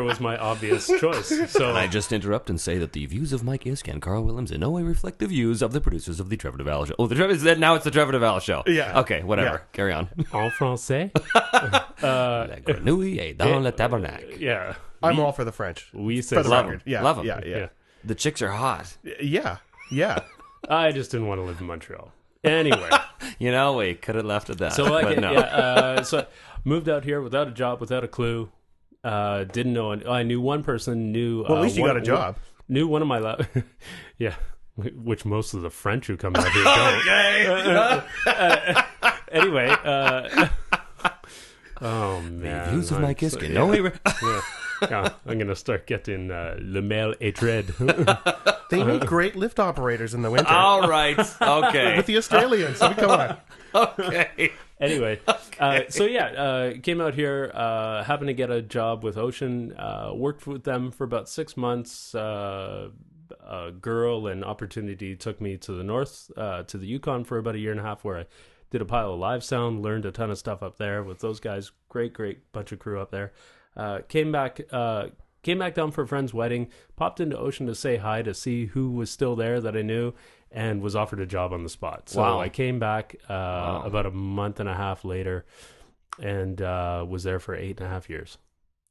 was my obvious choice. So Can I just interrupt and say that the views of Mike Iske and Karl Willems in no way reflect the views of the producers of the Trevor Devall Show. Oh, now it's the Trevor Devall Show. Yeah. Okay, whatever. Yeah. Carry on. En français. La grenouille est dans le tabernacle. Yeah. I'm all for the French. We For said the love record. them. Yeah. Love them. Yeah. The chicks are hot. Yeah. I just didn't want to live in Montreal. Anyway. We could have left it that. So so I moved out here without a job, without a clue. Didn't know. I knew one person. Well, at least you got a job. Knew one of my yeah, which most of the French who come out here don't. Anyway. Oh man. The views of Mike Iske. I'm gonna start getting Le Mail et Dread. They need great lift operators in the winter. All right. Okay. With the Australians. Come on. Okay. Anyway, came out here, happened to get a job with Ocean, worked with them for about 6 months. A girl and opportunity took me to the north, to the Yukon for about a year and a half, where I did a pile of live sound, learned a ton of stuff up there with those guys. Great bunch of crew up there. Came back down for a friend's wedding, popped into Ocean to say hi, to see who was still there that I knew, and was offered a job on the spot. So Wow. I came back about a month and a half later, and was there for 8.5 years.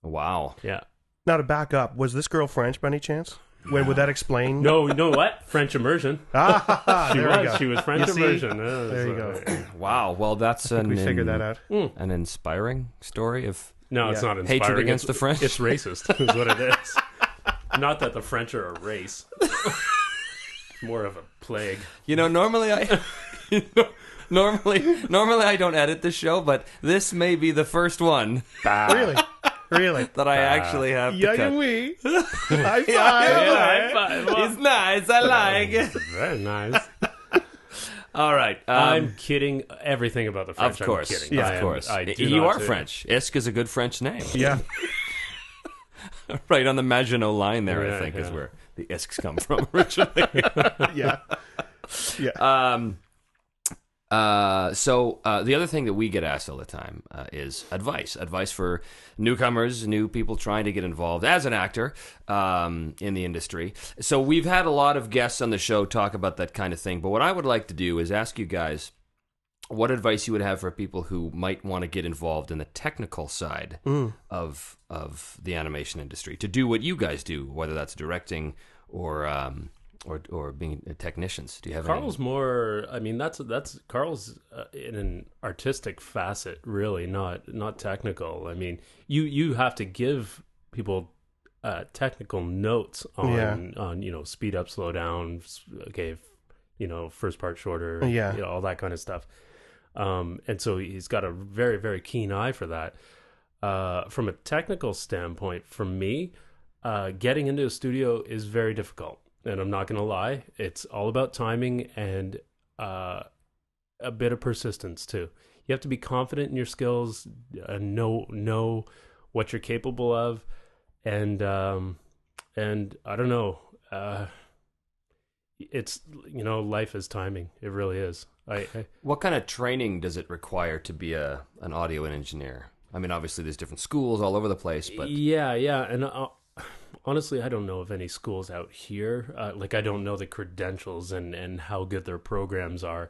Wow. Yeah. Now to back up, was this girl French by any chance? When would that explain? No, you know what? French immersion. She was French immersion. There you go. Wow. Well, that's we figured that out. An inspiring story of No, it's not inspiring. hatred against the French. It's racist, is what it is. Not that the French are a race. More of a plague. Normally I normally I don't edit the show, but this may be the first one Really? that I actually have to cut. we. High five. High five. It's nice. I like it. Very nice. All right. I'm kidding. Everything about the French. Of course. I'm kidding. Of course. Do You not are say- French. Iske is a good French name. Yeah. Right on the Maginot line there, Yeah, I think, is yeah. where the Iskes come from originally. Yeah. So the other thing that we get asked all the time is advice for newcomers, new people trying to get involved as an actor in the industry. So we've had a lot of guests on the show talk about that kind of thing, but what I would like to do is ask you guys what advice you would have for people who might want to get involved in the technical side of the animation industry, to do what you guys do, whether that's directing or being technicians. Do you have Karl's more? I mean, that's Karl's in an artistic facet, really, not technical. I mean, you have to give people technical notes on speed up, slow down, okay, first part shorter, all that kind of stuff. And so he's got a very, very keen eye for that. From a technical standpoint, for me, getting into a studio is very difficult. And I'm not going to lie, it's all about timing and a bit of persistence too. You have to be confident in your skills, know what you're capable of, and I don't know. It's life is timing. It really is. What kind of training does it require to be an audio engineer? I mean, obviously there's different schools all over the place, but yeah, and honestly, I don't know of any schools out here. Like, I don't know the credentials and how good their programs are.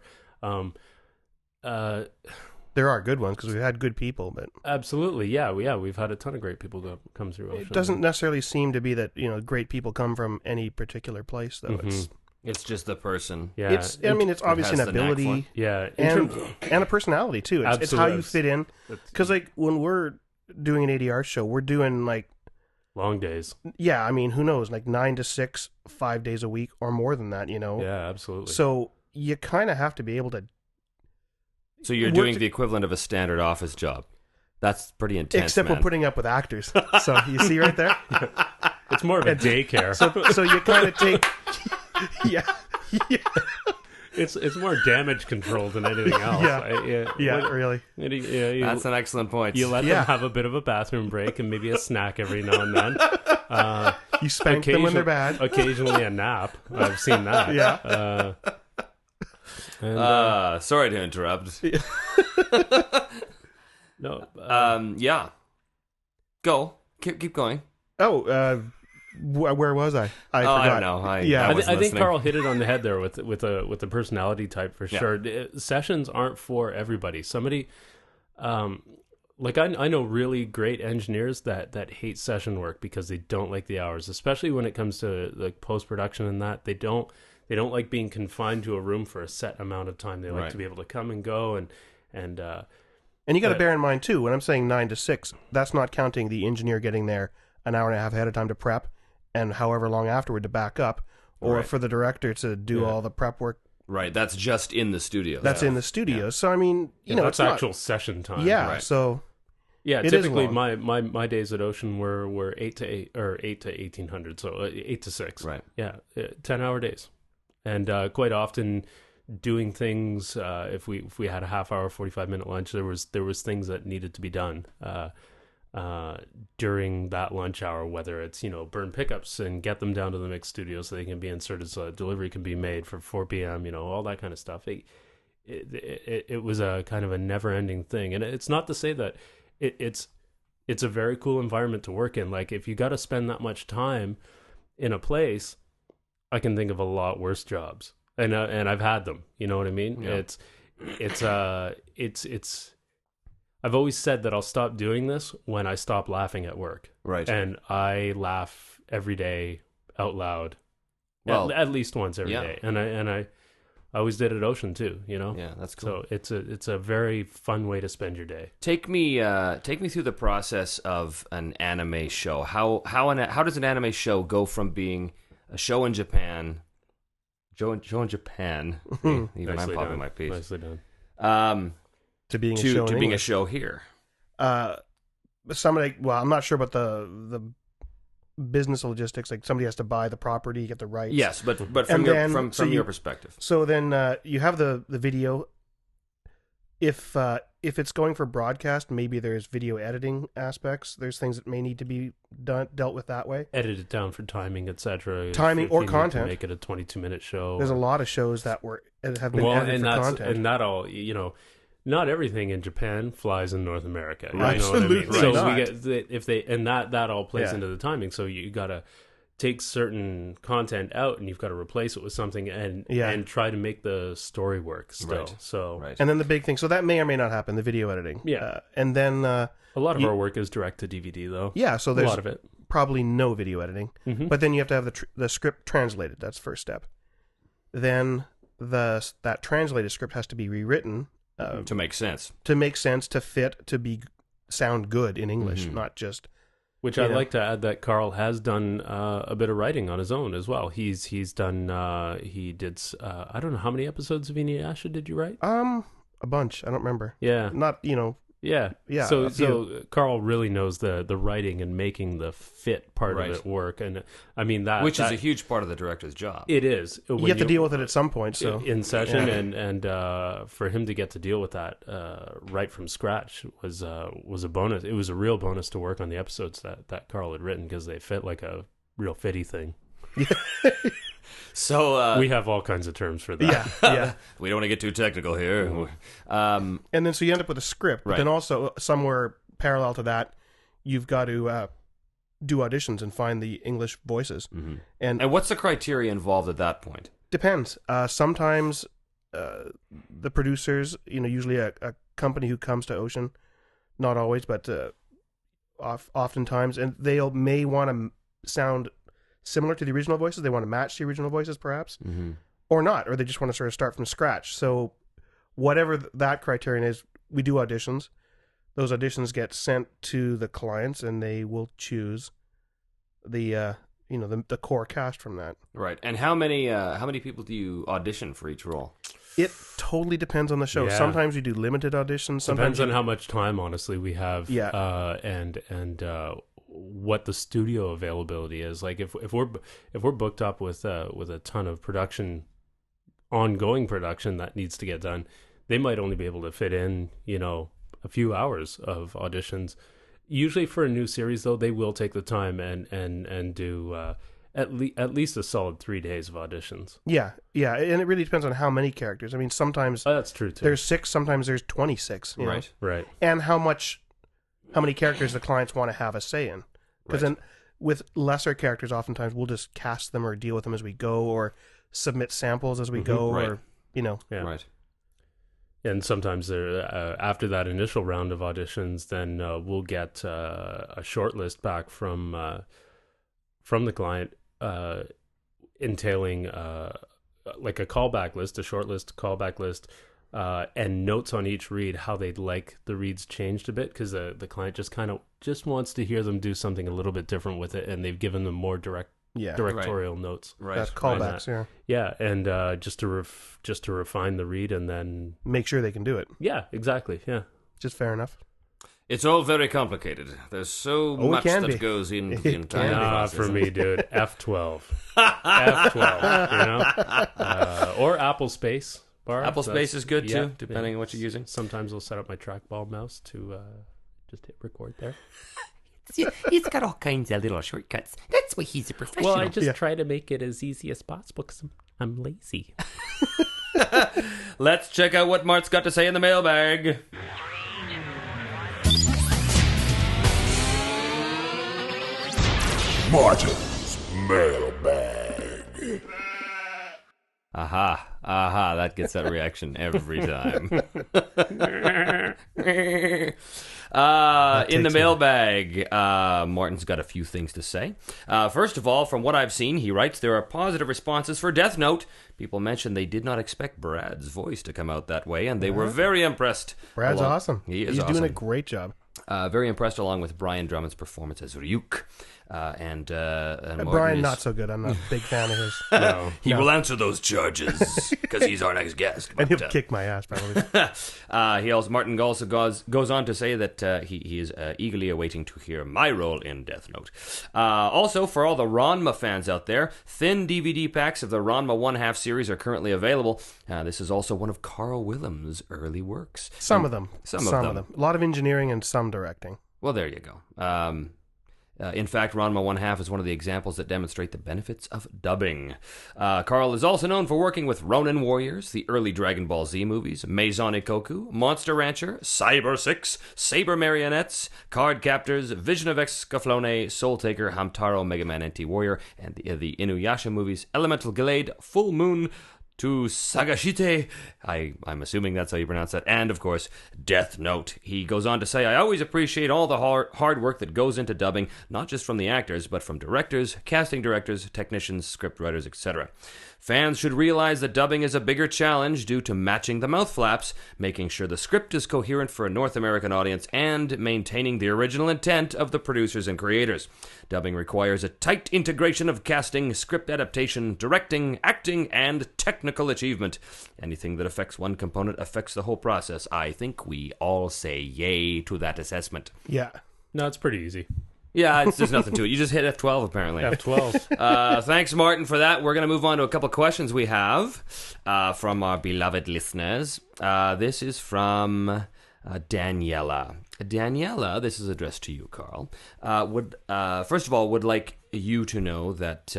There are good ones because we've had good people, but absolutely, yeah, we've had a ton of great people come through. It doesn't necessarily seem to be that great people come from any particular place, though. It's just the person. Yeah, it's obviously an ability, and a personality too. It's how you fit in. Because like when we're doing an ADR show, we're doing like long days. Yeah, I mean, who knows? Like 9 to 6, 5 days a week, or more than that. Yeah, absolutely. So you kind of have to be able to. So you're doing the equivalent of a standard office job. That's pretty intense. Except we're putting up with actors. So you see right there, it's more of a daycare. So you kind of take. Yeah. It's more damage control than anything else. Really. That's an excellent point. You let them have a bit of a bathroom break and maybe a snack every now and then. You spank them when they're bad. Occasionally a nap. I've seen that. Yeah. Sorry to interrupt. No. Yeah. Go. Keep going. Oh, where was I? I forgot. I don't know. I think Karl hit it on the head there with the personality type for sure. Sessions aren't for everybody. Somebody, like I know really great engineers that hate session work because they don't like the hours, especially when it comes to like post production and that they don't like being confined to a room for a set amount of time. They like to be able to come and go and you got to bear in mind too when I'm saying 9 to 6, that's not counting the engineer getting there an hour and a half ahead of time to prep. And however long afterward to back up, or for the director to do all the prep work. Right, that's just in the studio. That's in the studio. Yeah. So I mean, that's it's actual session time. Yeah. Right. So typically my days at Ocean were 8 to 8 or 8 to 1800, so 8 to 6. Right. Yeah, 10-hour days, and quite often doing things. If we had a half-hour, 45-minute lunch, there was things that needed to be done. During that lunch hour, whether it's burn pickups and get them down to the mix studio so they can be inserted so that delivery can be made for 4 p.m. All that kind of stuff. It was a kind of a never-ending thing, and it's not to say that it's a very cool environment to work in. Like if you got to spend that much time in a place, I can think of a lot worse jobs, and I've had them. You know what I mean? Yeah. It's I've always said that I'll stop doing this when I stop laughing at work. Right. And I laugh every day out loud. Well, at least once every day. And I always did at Ocean too, Yeah, that's cool. So it's a very fun way to spend your day. Take me through the process of an anime show. How does an anime show go from being a show in Japan, even I'm popping my piece. Nicely done. To being a show here. Somebody, well, I'm not sure about the business logistics. Like somebody has to buy the property, get the rights. Yes, but from your perspective. So then you have the video. If it's going for broadcast, maybe there's video editing aspects. There's things that may need to be dealt with that way. Edited down for timing, etc. Timing or content. Make it a 22-minute show. There's a lot of shows that have been edited for content. And not all, not everything in Japan flies in North America. Right. Absolutely. So that all plays into the timing. So you got to take certain content out and you've got to replace it with something and try to make the story work still. Right. So right. And then the big thing, so that may or may not happen, the video editing. Yeah. And then a lot of our work is direct to DVD though. Yeah, so there's a lot of it. Probably no video editing. Mm-hmm. But then you have to have the script translated. That's the first step. Then that translated script has to be rewritten to make sense. To fit, to sound good in English, not just. Which I'd like to add that Karl has done a bit of writing on his own as well. He did I don't know how many episodes of Inuyasha did you write? A bunch. I don't remember. Yeah. Not Yeah. So Karl really knows the writing and making the fit part of it work, and I mean which is a huge part of the director's job. It is. You have to deal with it at some point. So in session, and for him to get to deal with that right from scratch was a bonus. It was a real bonus to work on the episodes that Karl had written because they fit like a real fitty thing. So we have all kinds of terms for that. Yeah. We don't want to get too technical here. And then so you end up with a script, but then also somewhere parallel to that, you've got to do auditions and find the English voices. Mm-hmm. And what's the criteria involved at that point? Depends. Sometimes the producers, usually a company who comes to Ocean, not always, but oftentimes, and they may want to sound similar to the original voices. They want to match the original voices, perhaps, or not, or they just want to sort of start from scratch. So whatever that criterion is, we do auditions. Those auditions get sent to the clients, and they will choose the core cast from that. Right. And how many people do you audition for each role? It totally depends on the show. Yeah. Sometimes you do limited auditions. Sometimes Depends on how much time, honestly, we have. Yeah. And what the studio availability is. Like if we're booked up with a ton of production, ongoing production that needs to get done, they might only be able to fit in, a few hours of auditions. Usually for a new series, though, they will take the time and do at least a solid 3 days of auditions. Yeah, and it really depends on how many characters. I mean, sometimes that's true too. There's 6, sometimes there's 26. Right. And how many characters the clients want to have a say in. Because then with lesser characters, oftentimes we'll just cast them or deal with them as we go, or submit samples as we go, or Yeah. Right. And sometimes after that initial round of auditions, then we'll get a short list back from the client, entailing like a callback list, a short list, callback list, and notes on each read, how they'd like the reads changed a bit, because the client just wants to hear them do something a little bit different with it, and they've given them more directorial notes. Right. That's callbacks, Yeah, and just to refine the read, and then make sure they can do it. Yeah, exactly. Yeah, just fair enough. It's all very complicated. There's so much that goes into the entire process. For me, dude, F12, F12, or Apple Space bar. Apple Space is good too, depending on what you're using. Sometimes we'll set up my trackball mouse to just hit record there. He's got all kinds of little shortcuts. That's why he's a professional. Well, I just try to make it as easy as possible because I'm lazy. Let's check out what Mart's got to say in the mailbag. Martin's mailbag. Aha, that gets that reaction every time. In the mailbag, Martin's got a few things to say. First of all, from what I've seen, he writes, there are positive responses for Death Note. People mentioned they did not expect Brad's voice to come out that way, and they were very impressed. Brad's awesome. He's awesome. Doing a great job. Very impressed, along with Brian Drummond's performance as Ryuk. And Brian, not so good. I'm not a big fan of his. He will answer those charges because he's our next guest. And he'll kick my ass, probably. Martin also goes on to say that he is eagerly awaiting to hear my role in Death Note. Also, for all the Ranma fans out there, thin DVD packs of the Ranma 1/2 series are currently available. This is also one of Karl Willems' early works. Some of them. Some of them. A lot of engineering and some directing. Well, there you go. In fact, Ranma 1/2 is one of the examples that demonstrate the benefits of dubbing. Karl is also known for working with Ronin Warriors, the early Dragon Ball Z movies, Maison Ikoku, Monster Rancher, Cyber 6, Saber Marionettes, Card Captors, Vision of Escaflowne, Soul Taker, Hamtaro, Mega Man NT Warrior, and the Inuyasha movies, Elemental Glade, Full Moon, to Sagashite, I'm assuming that's how you pronounce that, and of course, Death Note. He goes on to say, I always appreciate all the hard work that goes into dubbing, not just from the actors, but from directors, casting directors, technicians, script writers, etc. Fans should realize that dubbing is a bigger challenge due to matching the mouth flaps, making sure the script is coherent for a North American audience, and maintaining the original intent of the producers and creators. Dubbing requires a tight integration of casting, script adaptation, directing, acting, and technical achievement. Anything that affects one component affects the whole process. I think we all say yay to that assessment. Yeah. No, it's pretty easy. Yeah, there's nothing to it. You just hit F12, apparently. F12. Thanks, Martin, for that. We're going to move on to a couple of questions we have from our beloved listeners. This is from Daniela. Daniela, this is addressed to you, Karl. First of all, would like you to know that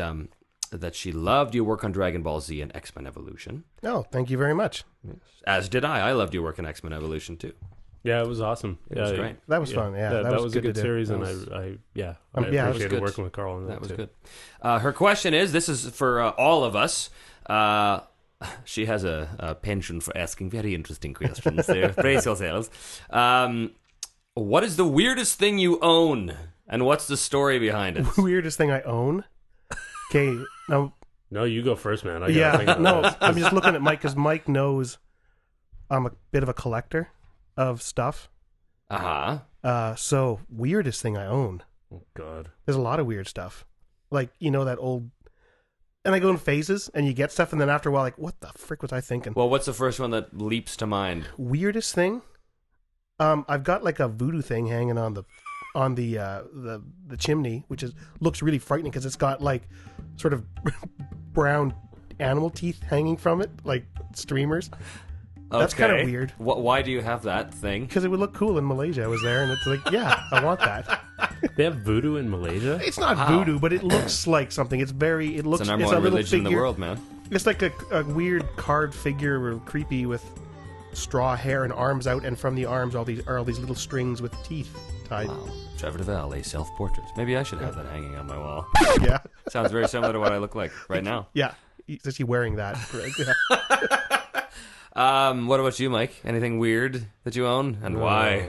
that she loved your work on Dragon Ball Z and X-Men Evolution. Oh, thank you very much. Yes. As did I. I loved your work on X-Men Evolution, too. Yeah, it was awesome. It was great. That was fun. Yeah, that was a good to do. series, and I appreciated good. working with Karl on that. That was too. good. Her question is: this is for all of us. She has a penchant for asking very interesting questions. There, brace yourselves. What is the weirdest thing you own, and what's the story behind it? Weirdest thing I own? Okay, now... No, you go first, man. I'm just looking at Mike, because Mike knows I'm a bit of a collector of stuff. So, weirdest thing I own. Oh, God. There's a lot of weird stuff. Like, that old... And I go in phases, and you get stuff, and then after a while, like, what the frick was I thinking? Well, what's the first one that leaps to mind? Weirdest thing? I've got like a voodoo thing hanging on the chimney, which looks really frightening because it's got like sort of brown animal teeth hanging from it, like streamers. That's kind of weird. Why do you have that thing? Because it would look cool in Malaysia. I was there, and it's like, yeah, I want that. They have voodoo in Malaysia? It's not voodoo, but it looks like something. It's very. It looks. It's the number one religion in the world, man. It's like a weird carved figure, or creepy, with straw hair and arms out, and from the arms all these little strings with teeth tied. Wow. Trevor Devall, a self-portrait. Maybe I should have that hanging on my wall. Yeah. Sounds very similar to what I look like right now. Yeah. Is he wearing that? Right? Yeah. What about you, Mike? Anything weird that you own, and why?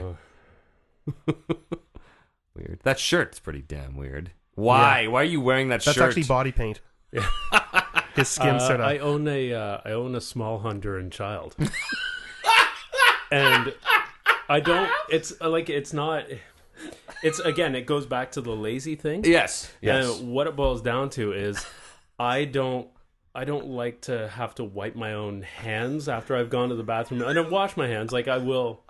Weird. That shirt's pretty damn weird. Why? Yeah. Why are you wearing that shirt? That's actually body paint. Yeah. His skin sort of... I own a small Honduran child. And I don't... It's again, it goes back to the lazy thing. Yes. And what it boils down to is I don't like to have to wipe my own hands after I've gone to the bathroom. I don't wash my hands, like I will,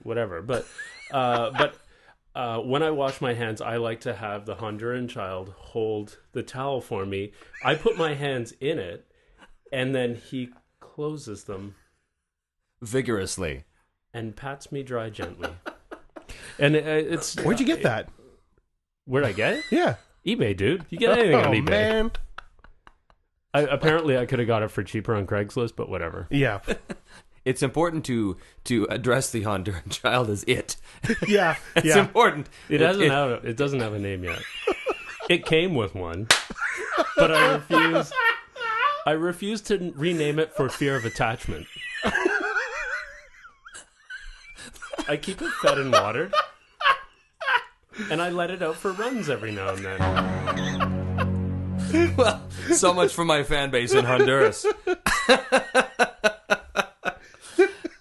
whatever. But when I wash my hands, I like to have the Honduran child hold the towel for me. I put my hands in it, and then he closes them vigorously and pats me dry gently. And it's... Where'd you get that? Where'd I get it? Yeah. eBay, dude. You get anything on eBay. Man. Apparently, I could have got it for cheaper on Craigslist, but whatever. Yeah. It's important to address the Honduran child as it. Yeah. It's important. It doesn't have a name yet. It came with one, but I refuse to rename it for fear of attachment. I keep it fed and watered, and I let it out for runs every now and then. Well, so much for my fan base in Honduras.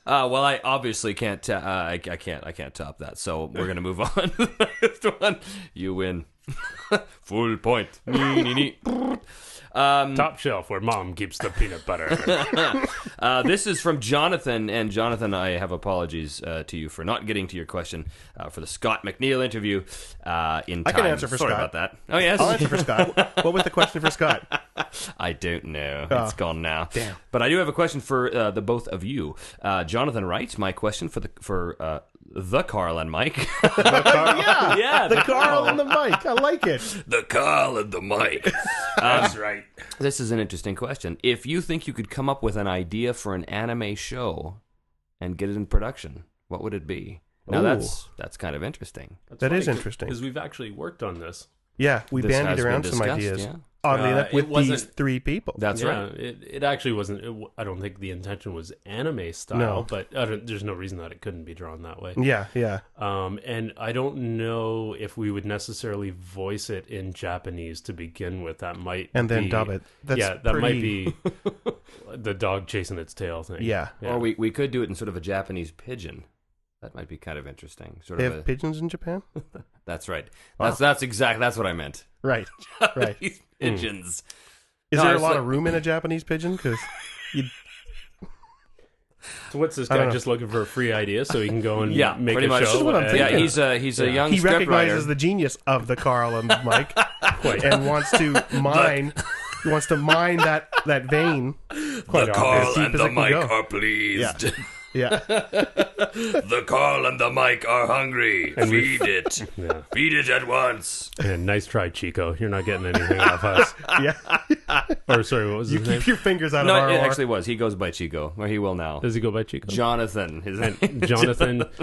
Well, I obviously can't. I can't top that. So we're gonna move on to the next one. You win. Full point. Top shelf where mom keeps the peanut butter. This is from Jonathan, and Jonathan, I have apologies to you for not getting to your question for the Scott McNeil interview in time. I can answer for Sorry Scott. about that. Oh, yes? I'll answer for Scott. What was the question for Scott? I don't know. It's gone now. Damn. But I do have a question for the both of you. Jonathan writes, my question for the Karl and Mike. The Karl and the Mike. I like it. The Karl and the Mike. That's right. This is an interesting question. If you think you could come up with an idea for an anime show and get it in production, what would it be? Now that's kind of interesting. That is interesting. Because we've actually worked on this. Yeah, we bandied around some ideas. Yeah. Oddly enough, with these three people. That's right. It actually wasn't. I don't think the intention was anime style, No. but there's no reason that it couldn't be drawn that way. Yeah. And I don't know if we would necessarily voice it in Japanese to begin with. That might and then be, dub it. That might be the dog chasing its tail thing. Yeah. Or we could do it in sort of a Japanese pigeon. That might be kind of interesting. They have pigeons in Japan? That's right. Wow. That's what I meant. Right. Japanese pigeons. Is there a lot of room in a Japanese pigeon? Because So what's this guy just looking for a free idea so he can go and make pretty a much. show? This is what I'm thinking. Yeah, he's a young he scriptwriter. recognizes the genius of the Karl and Mike and wants to mine. He wants to mine that vein. The Karl and the Mike are pleased. Yeah. The Karl and the Mike are hungry. Feed it. Yeah. Feed it at once. Yeah, nice try, Chico. You're not getting anything off us. Yeah. Or sorry, what was his name? Keep your fingers out No, of our it war. actually was. He goes by Chico, or he will now. Does he go by Chico? Jonathan. His name.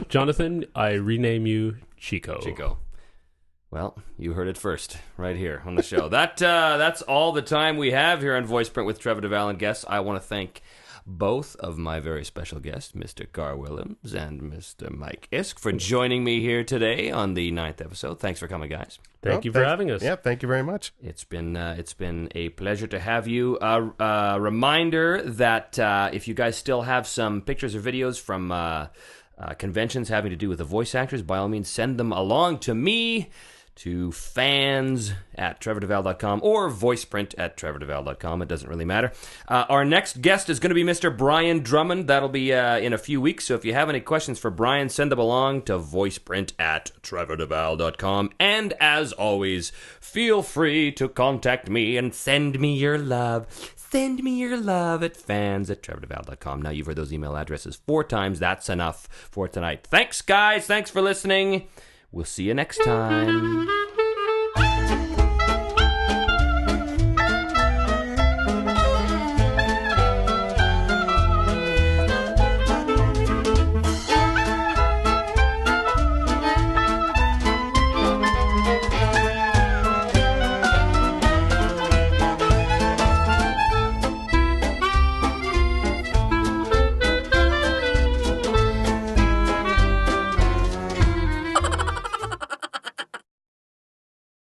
Jonathan, I rename you Chico. Chico. Well, you heard it first, right here on the show. That's all the time we have here on Voiceprint with Trevor Devall and Guests. I want to thank both of my very special guests, Mr. Karl Willems and Mr. Mike Iske, for joining me here today on the 9th episode. Thanks for coming, guys. Thank you for having us. Yeah, thank you very much. It's been a pleasure to have you. Reminder that if you guys still have some pictures or videos from conventions having to do with the voice actors, by all means, send them along to me, to fans@trevordevall.com or voiceprint@trevordevall.com. It doesn't really matter. Our next guest is going to be Mr. Brian Drummond. That'll be in a few weeks. So if you have any questions for Brian, send them along to voiceprint@trevordevall.com. And as always, feel free to contact me and send me your love. Send me your love at fans@trevordevall.com. Now you've heard those email addresses 4 times. That's enough for tonight. Thanks, guys. Thanks for listening. We'll see you next time.